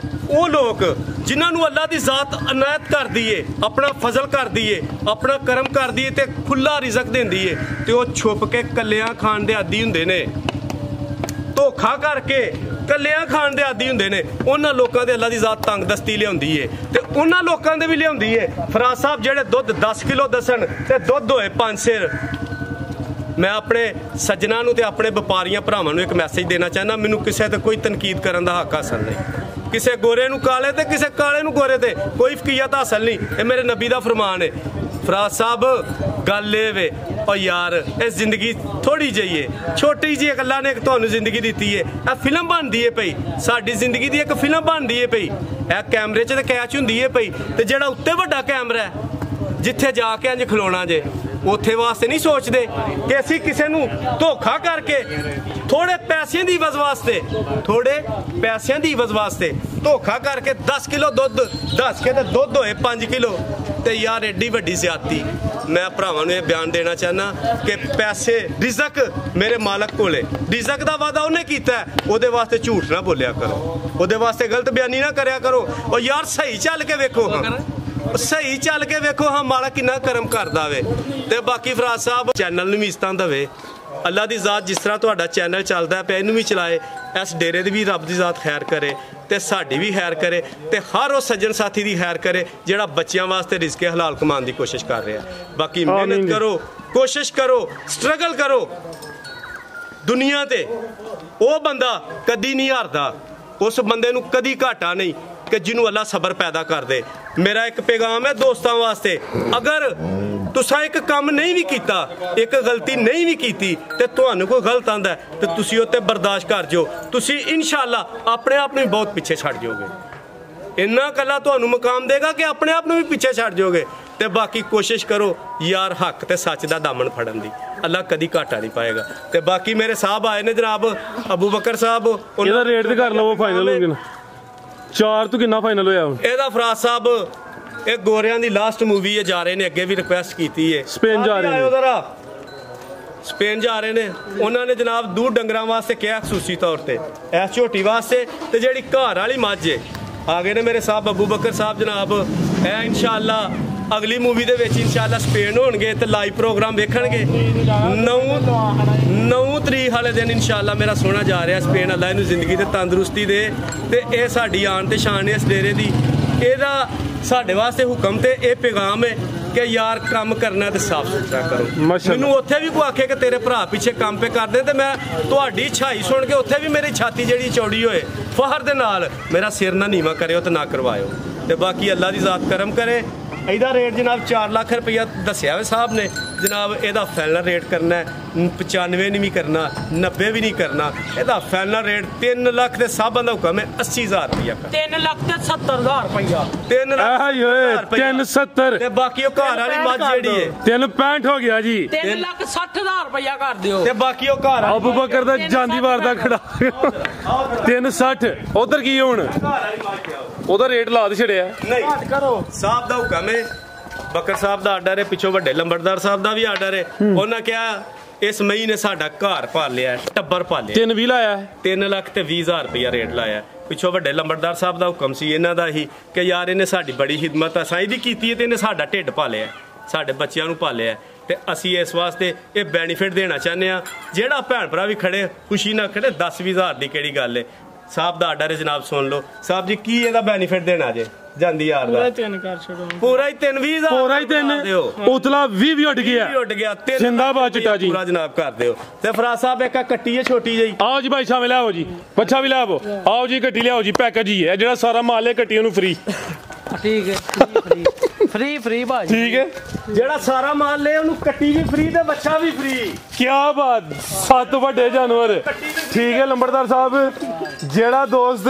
ਉਹ ਲੋਕ ਜਿਨ੍ਹਾਂ ਨੂੰ ਅੱਲਾ ਦੀ ਜ਼ਾਤ ਅਨਾਇਤ ਕਰਦੀ ਏ ਆਪਣਾ ਫਜ਼ਲ ਕਰਦੀ ਏ ਆਪਣਾ ਕਰਮ ਕਰਦੀ ਏ ਤੇ ਖੁੱਲਾ ਰਿਜ਼ਕ ਦਿੰਦੀ ਏ ਤੇ ਉਹ ਛੁਪ ਕੇ ਕੱਲਿਆਂ ਖਾਣ ਦੇ ਆਦੀ ਹੁੰਦੇ ਨੇ ਧੋਖਾ ਕਰਕੇ ਕੱਲਿਆਂ ਖਾਣ ਦੇ ਆਦੀ ਹੁੰਦੇ ਨੇ ਉਹਨਾਂ ਲੋਕਾਂ ਦੇ ਅੱਲਾ ਦੀ ਜ਼ਾਤ ਤੰਗਦਸਤੀ ਲਿਆਉਂਦੀ ਏ ਤੇ ਉਹਨਾਂ ਲੋਕਾਂ ਦੇ ਵੀ ਲਿਆਉਂਦੀ ਏ ਫਰਾਜ਼ ਸਾਹਿਬ ਜਿਹੜੇ ਦੁੱਧ 10 ਕਿਲੋ ਦੱਸਣ ਤੇ ਦੁੱਧ ਹੋਏ 5 ਸਿਰ मैं अपने सज्जना नूं ते अपने व्यापारियां भरावां नूं एक मैसेज देना चाहना, मैनूं किसी ते कोई तनकीद करन दा हक हासिल नहीं, किसी गोरे नूं काले ते किसी काले नूं गोरे ते कोई फकीयत हासिल नहीं, ये मेरे नबी दा फरमान है। फराज साहब गल ए वे ओ यार इस जिंदगी थोड़ी जी है, छोटी जी अल्लाह ने एक तुहानूं जिंदगी दी है, ए फिल्म बनदी है पई, साडी जिंदगी दी एक फिल्म बनदी है पई, ए कैमरे च ते कैच हुंदी है पई, ते जेड़ा उत्ते वड्डा कैमरा है जिथे जाके इंज खलोना जे उत्थे वास्ते नहीं सोचते कि असी किसी नूं धोखा करके थोड़े पैसों की इवज वास्ते, थोड़े पैसों की इवज वास्ते धोखा करके 10 किलो दुध दस के दुध होए 5 किलो, ते यार एडी वड्डी ज्यादती। मैं भरावां नूं बयान देना चाहना कि पैसे रिजक मेरे मालक कोले, रिजक दा वादा उन्हें कीता है, ओहदे वास्ते झूठ ना बोलिया करो, ओहदे वास्ते गलत बयानी ना करया करो। और यार सही चल के वेखो, सही चल के वेखो हाँ मालक किन्ना करम करदा वे। ते बाकी फराज साहब चैनल नूं भी इज्जतां देवे, अल्लाह दी ज़ात जिस तरह तुहाडा चैनल चलदा पिया इनू भी चलाए, इस डेरे दी भी रब दी ज़ात खैर करे ते साडी भी खैर करे, ते हर उस सज्जन साथी दी खैर करे जिहड़ा बच्चियां वास्ते रिज़्क़े हलाल कमाने दी कोशिश कर रहा है। बाकी मेहनत करो, कोशिश करो, स्ट्रगल करो, दुनिया ते वो बंदा कदी नहीं हारदा, उस बंदे नूं कदी घाटा नहीं कि जिन्हों अल्लाह सबर पैदा कर दे। मेरा एक पैगाम है दोस्तों वास्ते, अगर तुसा एक काम नहीं भी किया, एक गलती नहीं भी की, तो तुहानूं कोई गलत आंदा है तो तुसी उत्ते बर्दाश्त कर जो, तुसी इंशाअल्लाह अपने आप में बहुत पीछे छड़ जाओगे। इन्ना कला तुहानूं मकाम देगा कि अपने आप में भी पीछे छड़ जाओगे। ते बाकी कोशिश करो यार हक ते सच दा दामन फड़न दी, अल्लाह कदी घाटा नहीं पाएगा। ते बाकी मेरे साहब आए ने जनाब अबू बकर साहब, इहदा रेट ते कर लवो फाइनल हो गया 4 तो कितना फाइनल होया एदा फराज साहब एक गोरियां दी लास्ट मूवी है, जा रहे ने अगे भी रिक्वेस्ट की है, स्पेन जा रहे ने, स्पेन जा रहे ने, उन्होंने जनाब दूध डंगरां वास्ते क्या खसूसी तौर पर इस झोटी वास्ते, ते जेहड़ी घर वाली मझ है आ गए ने मेरे साहब अबू बकर साहब जनाब, है इंशाअल्लाह अगली मूवी दे विच इंशाअल्लाह स्पेन होणगे ते लाइव प्रोग्राम वेखणगे 9 तरीक वाले दिन इंशाअल्लाह मेरा सोना जा रहा स्पेन, अल्लाह इनू जिंदगी ते तंदुरुस्ती दे, ते ये साडी आन ते शान है इस डेरे दी, एदा साडे वास्ते हुक्म ते ये पैगाम है कि यार काम करना ते साफ सुथरा करो। मैनू उत्थे भी कोई आखे कि तेरे भरा पीछे काम पे कर दे, ते मैं तुहाडी छाई सुन के उत्थे भी मेरी छाती जेहड़ी चौड़ी होए फहर दे नाल मेरा सिर ना नीवा करियो ते ना करवायो। ते बाकी अल्लाह दी ज़ात करम करे। ਇਹਦਾ रेट जनाब 4 लाख रुपया दसिया वे साहब ने जनाब, ਇਹਦਾ फाइनल रेट करना है 95 नहीं भी करना, 90 भी नहीं करना, ਇਹਦਾ फाइनल रेट 3 लाख के साहबां दा हुक्म है 80,000 रुपया, 3,70,000 रुपया, 3,70,000 ते बाकी वो घर वाली मझ जेड़ी है 3,65,000 हो गया जी, 3,60,000 रुपया कर दियो, ते बाकी वो घर अबू बकर दा जांदीवार दा खड़ा 360 उधर की हुन ਉਹਦਾ ਰੇਟ ਲਾ ਦੇ ਛੜਿਆ नहीं करो साहब दा हुक्म है, बकर साहब दा आर्डर है, पिछो वड्डे लंबड़दार साहब दा भी आर्डर है, उन्हें क्या इस मई ने साडा घर पालिया टब्बर पालिया 3 लाया 3,20,000 रुपया रेट लाया, पिछो वड्डे लंबड़दार साहब दा हुक्म सी इन्हां दा ही कि यार इन्हें साडी बड़ी खिदमत असां इहदी कीती है ते इन्हें साडा ढिड पालिया, साडे बच्चियां नूं पालिया, ते असी इस वास्ते ये बेनीफिट देना चाहते हैं। जेड़ा भैन भरा भी खड़े खुशी ना खड़े 10-20,000 की केड़ी गल है, साहब दा आर्डर है जनाब सुन लो साहब जी की ਇਹਦਾ बेनीफिट देना जे ਜਾਂਦੀ ਯਾਰ ਦਾ ਪੂਰਾ ਹੀ 3,20,000 ਪੂਰਾ ਹੀ 3 ਉਤਲਾ 20 ਉੱਡ ਗਿਆ ਜਿੰਦਾਬਾਦ ਚਿੱਟਾ ਜੀ ਪੂਰਾ ਜਨਾਬ ਕਰ ਦਿਓ। ਤੇ ਫਰਾਜ਼ ਸਾਹਿਬ ਇੱਕ ਕੱਟੀ ਹੈ ਛੋਟੀ ਜਿਹੀ, ਆਓ ਜੀ ਭਾਈ ਸ਼ਾਮਿਲ ਲਿਆਓ ਜੀ, ਬੱਚਾ ਵੀ ਲਿਆਓ, ਆਓ ਜੀ ਕੱਟੀ ਲਿਆਓ ਜੀ, ਪੈਕੇਜ ਹੀ ਹੈ ਜਿਹੜਾ ਸਾਰਾ ਮਾਲ ਹੈ ਕੱਟੀ ਉਹਨੂੰ ਫ੍ਰੀ, ਠੀਕ ਹੈ ਫ੍ਰੀ ਭਾਜੀ, ਠੀਕ ਹੈ ਜਿਹੜਾ ਸਾਰਾ ਮਾਲ ਲੈ ਉਹਨੂੰ ਕੱਟੀ ਵੀ ਫ੍ਰੀ ਤੇ ਬੱਚਾ ਵੀ ਫ੍ਰੀ। ਕੀ ਬਾਤ, 7 ਵੱਡੇ ਜਾਨਵਰ, ਠੀਕ ਹੈ ਲੰਬੜਦਾਰ ਸਾਹਿਬ। ਜਿਹੜਾ ਦੋਸਤ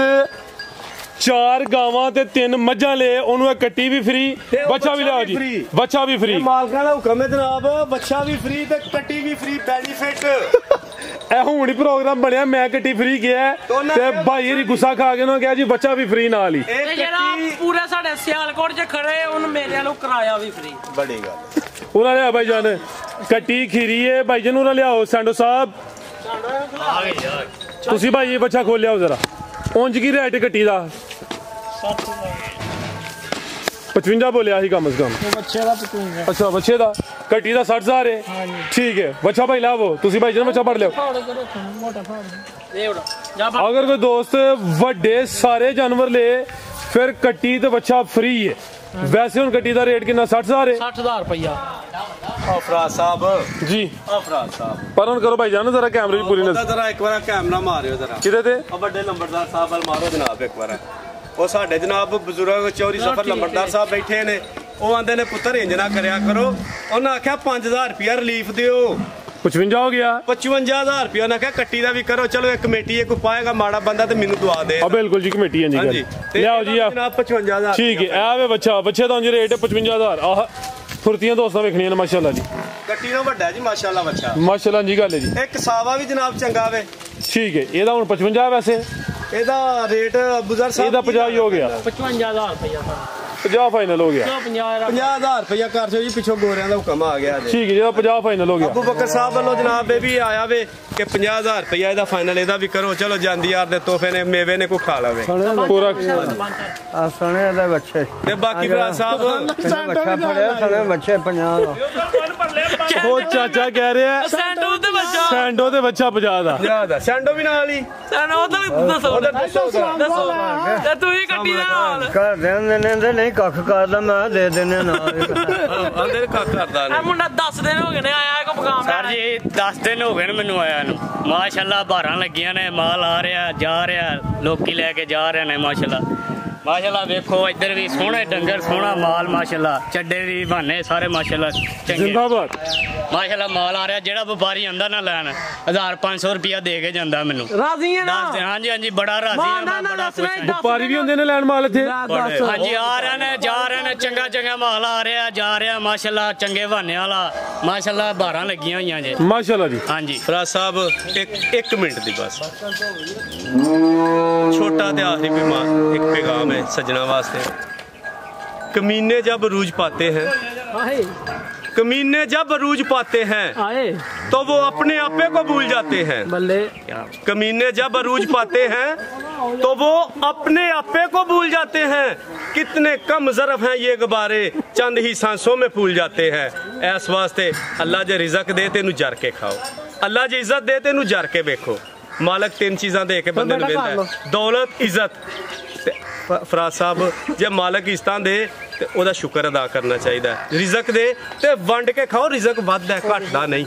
4 ਗਾਵਾਂ ਤੇ 3 ਮੱਝਾਂ ਲੈ ਉਹਨੂੰ ਕੱਟੀ ਵੀ ਫ੍ਰੀ, ਬੱਚਾ ਵੀ ਲਿਆਓ ਜੀ, ਬੱਚਾ ਵੀ ਫ੍ਰੀ, ਮਾਲਕਾਂ ਦਾ ਹੁਕਮ ਹੈ ਜਨਾਬ, ਬੱਚਾ ਵੀ ਫ੍ਰੀ ਤੇ ਕੱਟੀ ਵੀ ਫ੍ਰੀ ਬੈਨੀਫਿਟ। ਇਹ ਹੁਣ ਹੀ ਪ੍ਰੋਗਰਾਮ ਬਣਿਆ, ਮੈਂ ਕੱਟੀ ਫ੍ਰੀ ਗਿਆ ਤੇ ਭਾਈ ਜੀ ਗੁੱਸਾ ਖਾ ਕੇ ਉਹਨਾਂ ਕਿਹਾ ਜੀ ਬੱਚਾ ਵੀ ਫ੍ਰੀ ਨਾਲ ਹੀ। ਇਹ ਜਿਹੜਾ ਪੂਰੇ ਸਾਡੇ ਸਿਆਲਕੋਟ 'ਚ ਖੜੇ ਉਹਨੂੰ ਮੇਰਿਆਂ ਨੂੰ ਕਿਰਾਇਆ ਵੀ ਫ੍ਰੀ, ਬੜੀ ਗੱਲ। ਉਹਨਾਂ ਲਿਆ ਭਾਈ ਜਾਨ ਕੱਟੀ ਖੀਰੀ ਹੈ ਭਾਈ ਜਾਨ, ਉਹਨਾਂ ਲਿਆਓ ਸੈਂਡੋ ਸਾਹਿਬ, ਤੁਸੀਂ ਭਾਈ ਇਹ ਬੱਚਾ ਖੋਲ ਲਿਆਓ ਜ਼ਰਾ। ਉਂਝ ਕੀ ਰੇਟ ਕੱਟੀ ਦਾ 55 ਬੋਲਿਆ ਸੀ ਕਮ ਸੇ ਕਮ, ਬੱਚੇ ਦਾ 55, ਅੱਛਾ ਬੱਚੇ ਦਾ ਕੱਟੀ ਦਾ 60,000 ਹੈ, ਠੀਕ ਹੈ ਬੱਚਾ ਭਾਈ ਲਾਵੋ, ਤੁਸੀਂ ਭਾਈ ਜਨ ਬੱਚਾ ਪੜ ਲਿਓ। अगर कोई दोस्त ਵੱਡੇ ਸਾਰੇ जानवर ले फिर कट्टी तो बच्चा फ्री है। वैसे ਹੁਣ कट्टी का रेट कितना 60,000 है, 60,000 रुपया। फराज साहब जी फराज साहब पर करो भाई जान जरा कैमरे की पूरी नजर जरा एक बार कैमरा मारियो जरा किधर थे बड़े लंबरदार साहब वाल मारो जनाब एक बार वो साडे जनाब बुजुर्ग चौधरी जफर लंबरदार साहब बैठे ने वो आंदे ने पुत्र इंज ना करया करो उन्हें आख्या 5000 रुपया रिलीफ दियो 55 हो गया 55000 रुपया उन्हें आख्या कट्टी दा भी करो चलो एक कमेटी है कोई पाएगा माड़ा बंदा तो मैनू दुआ दे बिल्कुल जी कमेटी है जी लियाओ जी जनाब 55000 ठीक है ए वे बच्चे दा जी रेट 55000 आह फुर्तियां दोस्तां वेखणियां ने माशाल्लाह जी कट्टी दा वड्डा जी माशाल्लाह बच्चा माशाल्लाह जी गल है जी एक सावा भी जनाब चंगा वे ठीक है ਇਹਦਾ ਹੁਣ 55 ਵੈਸੇ ਇਹਦਾ ਰੇਟ ਅਬੂਜ਼ਰ ਸਾਹਿਬ ਇਹਦਾ 50 ਹੀ ਹੋ ਗਿਆ 55000 ਰੁਪਇਆ 50 ਫਾਈਨਲ ਹੋ ਗਿਆ 50000 ਰੁਪਇਆ ਕਰ ਦਿਓ ਜੀ ਪਿੱਛੋਂ ਗੋਰਿਆਂ ਦਾ ਹੁਕਮ ਆ ਗਿਆ ਜੀ ਠੀਕ ਹੈ ਜਿਹਦਾ 50 ਫਾਈਨਲ ਹੋ ਗਿਆ ਅਬੂ ਬਕਰ ਸਾਹਿਬ ਵੱਲੋਂ ਜਨਾਬ ਇਹ ਵੀ ਆਇਆ ਵੇ ਕਿ 50000 ਰੁਪਇਆ ਇਹਦਾ ਫਾਈਨਲ ਇਹਦਾ ਵੀ ਕਰੋ ਚਲੋ ਜਾਂਦੀ ਯਾਰ ਦੇ ਤੋਹਫੇ ਨੇ ਮੇਵੇ ਨੇ ਕੋਈ ਖਾ ਲਵੇ ਪੂਰਾ ਆ ਸਣੇ ਦੇ ਬੱਚੇ ਤੇ ਬਾਕੀ ਭਰਾ ਸਾਹਿਬ ਬੱਚਾ ਫੜਿਆ ਸਣੇ ਬੱਚੇ 50 ਦਾ ਉਹ ਚਾਚਾ ਕਹਿ ਰਿਹਾ ਸੈਂਡੋ ਤੇ ਬੱਚਾ ਸੈਂਡੋ ਤੇ ਬੱਚਾ 50 ਦਾ ਯਾਦ ਆ ਸੈਂਡੋ ਵੀ ਨਾਲ ਹੀ ਸੈਂਡੋ ਉਹ ਤਾਂ ਦੱਸੋ ਤੇ ਤੂੰ ਹੀ ਕੱਟੀ ਦੇ ਨਾਲ ਕਰ ਦੇਣ ਦੇ ਨਹੀਂ ਕੱਖ ਕਰਦਾ ਮੈਂ ਦੇ ਦਿੰਨੇ ਨਾਲ ਅੰਦਰ ਕੱਖ ਕਰਦਾ ਇਹ ਮੁੰਡਾ 10 ਦਿਨ ਹੋ ਗਏ ਨੇ ਆਇਆ ਕੋ ਮਕਾਮ ਸਰ ਜੀ 10 ਦਿਨ ਹੋ ਗਏ ਨੇ ਮੈਨੂੰ ਆਇਆ ਨੂੰ ਮਾਸ਼ਾਅੱਲਾ ਬਾਰਾਂ ਲੱਗੀਆਂ ਨੇ ਮਾਲ ਆ ਰਿਹਾ ਜਾ ਰਿਹਾ ਲੋਕੀ ਲੈ ਕੇ ਜਾ ਰਹੇ ਨੇ ਮਾਸ਼ਾਅੱਲਾ ਮਾਸ਼ਾਅੱਲਾ ਵੇਖੋ ਇੱਧਰ ਵੀ ਸੋਹਣੇ ਡੰਗਰ ਸੋਹਣਾ ਮਾਲ ਮਾਸ਼ਾਅੱਲਾ ਚੱਡੇ ਵੀ ਬਹਾਨੇ ਸਾਰੇ ਮਾਸ਼ਾਅੱਲਾ ਚੰਗੇ ਜ਼ਿੰਦਾਬਾਦ ਮਾਸ਼ਾਅੱਲਾ ਮਾਲ ਆ ਰਿਹਾ ਜਿਹੜਾ ਵਪਾਰੀ ਆਂਦਾ ਨਾ ਲੈਣ 1500 ਰੁਪਇਆ ਦੇ ਕੇ ਜਾਂਦਾ ਮੈਨੂੰ ਰਾਜ਼ੀ ਹੈ ਨਾ ਹਾਂਜੀ ਹਾਂਜੀ ਬੜਾ ਰਾਜ਼ੀ ਹਾਂ ਮੈਂ ਬੜਾ ਖੁਸ਼ ਹਾਂ ਵਪਾਰੀ ਵੀ ਹੁੰਦੇ ਨੇ ਲੈਣ ਮਾਲ ਇੱਥੇ ਹਾਂਜੀ ਆ ਰਹੇ ਨੇ ਜਾ ਰਹੇ ਨੇ ਚੰਗਾ ਚੰਗਾ ਮਾਲ ਆ ਰਿਹਾ ਜਾ ਰਿਹਾ ਮਾਸ਼ਾਅੱਲਾ ਚੰਗੇ ਬਹਾਨੇ ਵਾਲਾ ਮਾਸ਼ਾਅੱਲਾ ਬਾਰਾਂ ਲੱਗੀਆਂ ਹੋਈਆਂ ਜੇ ਮਾਸ਼ਾਅੱਲਾ ਜੀ ਹਾਂਜੀ ਫਰਾਜ਼ ਸਾਹਿਬ ਇੱਕ ਮਿੰਟ ਦੀ ਬਸ छोटा ते आखिरी एक पैगाम है सजना वास्ते कमीने जब अरूज पाते हैं कमीने जब अरूज पाते हैं तो वो अपने आपे को भूल जाते हैं कमीने जब अरूज पाते हैं तो वो अपने आपे को भूल जाते हैं कितने कम ज़रफ़ हैं ये गुब्बारे चंद ही सांसों में फूल जाते हैं ऐस वास्ते अल्लाह जे रिज़क दे तेनू जर के खाओ अल्लाह जे इज्जत दे तेनू जर के वेखो मालक तीन चीज़ां दे के बंदे नूं देंदा है दौलत इज्जत फराज साहब जे मालक इज्जतां दे ते ओदा शुक्र अदा करना चाहिए रिजक दे ते वंड के खाओ रिजक वधदा है घटदा नहीं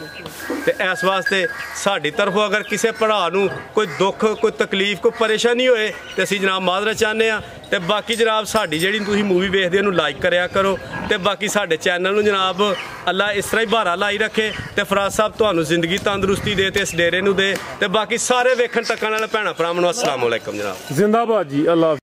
ते इस वास्ते साडी तरफों अगर किसी भरा नूं कोई दुख कोई तकलीफ कोई परेशानी होए ते असीं जनाब माजरत चाहते हैं ते बाकी जनाब साडी जेहड़ी तुसीं मूवी वेखदे हो लाइक करया करो ते बाकी साडे चैनल नूं जनाब अल्लाह इस तरह ही भारा लाई रखे ते फराज साहब तुहानूं जिंदगी तंदुरुस्ती दे ते इस डेरे नूं दे ते बाकी सारे वेखण तक्कण वाले भैणां भरावां नूं अस्सलाम वालेकुम जनाब जिंदाबाद जी अल्लाह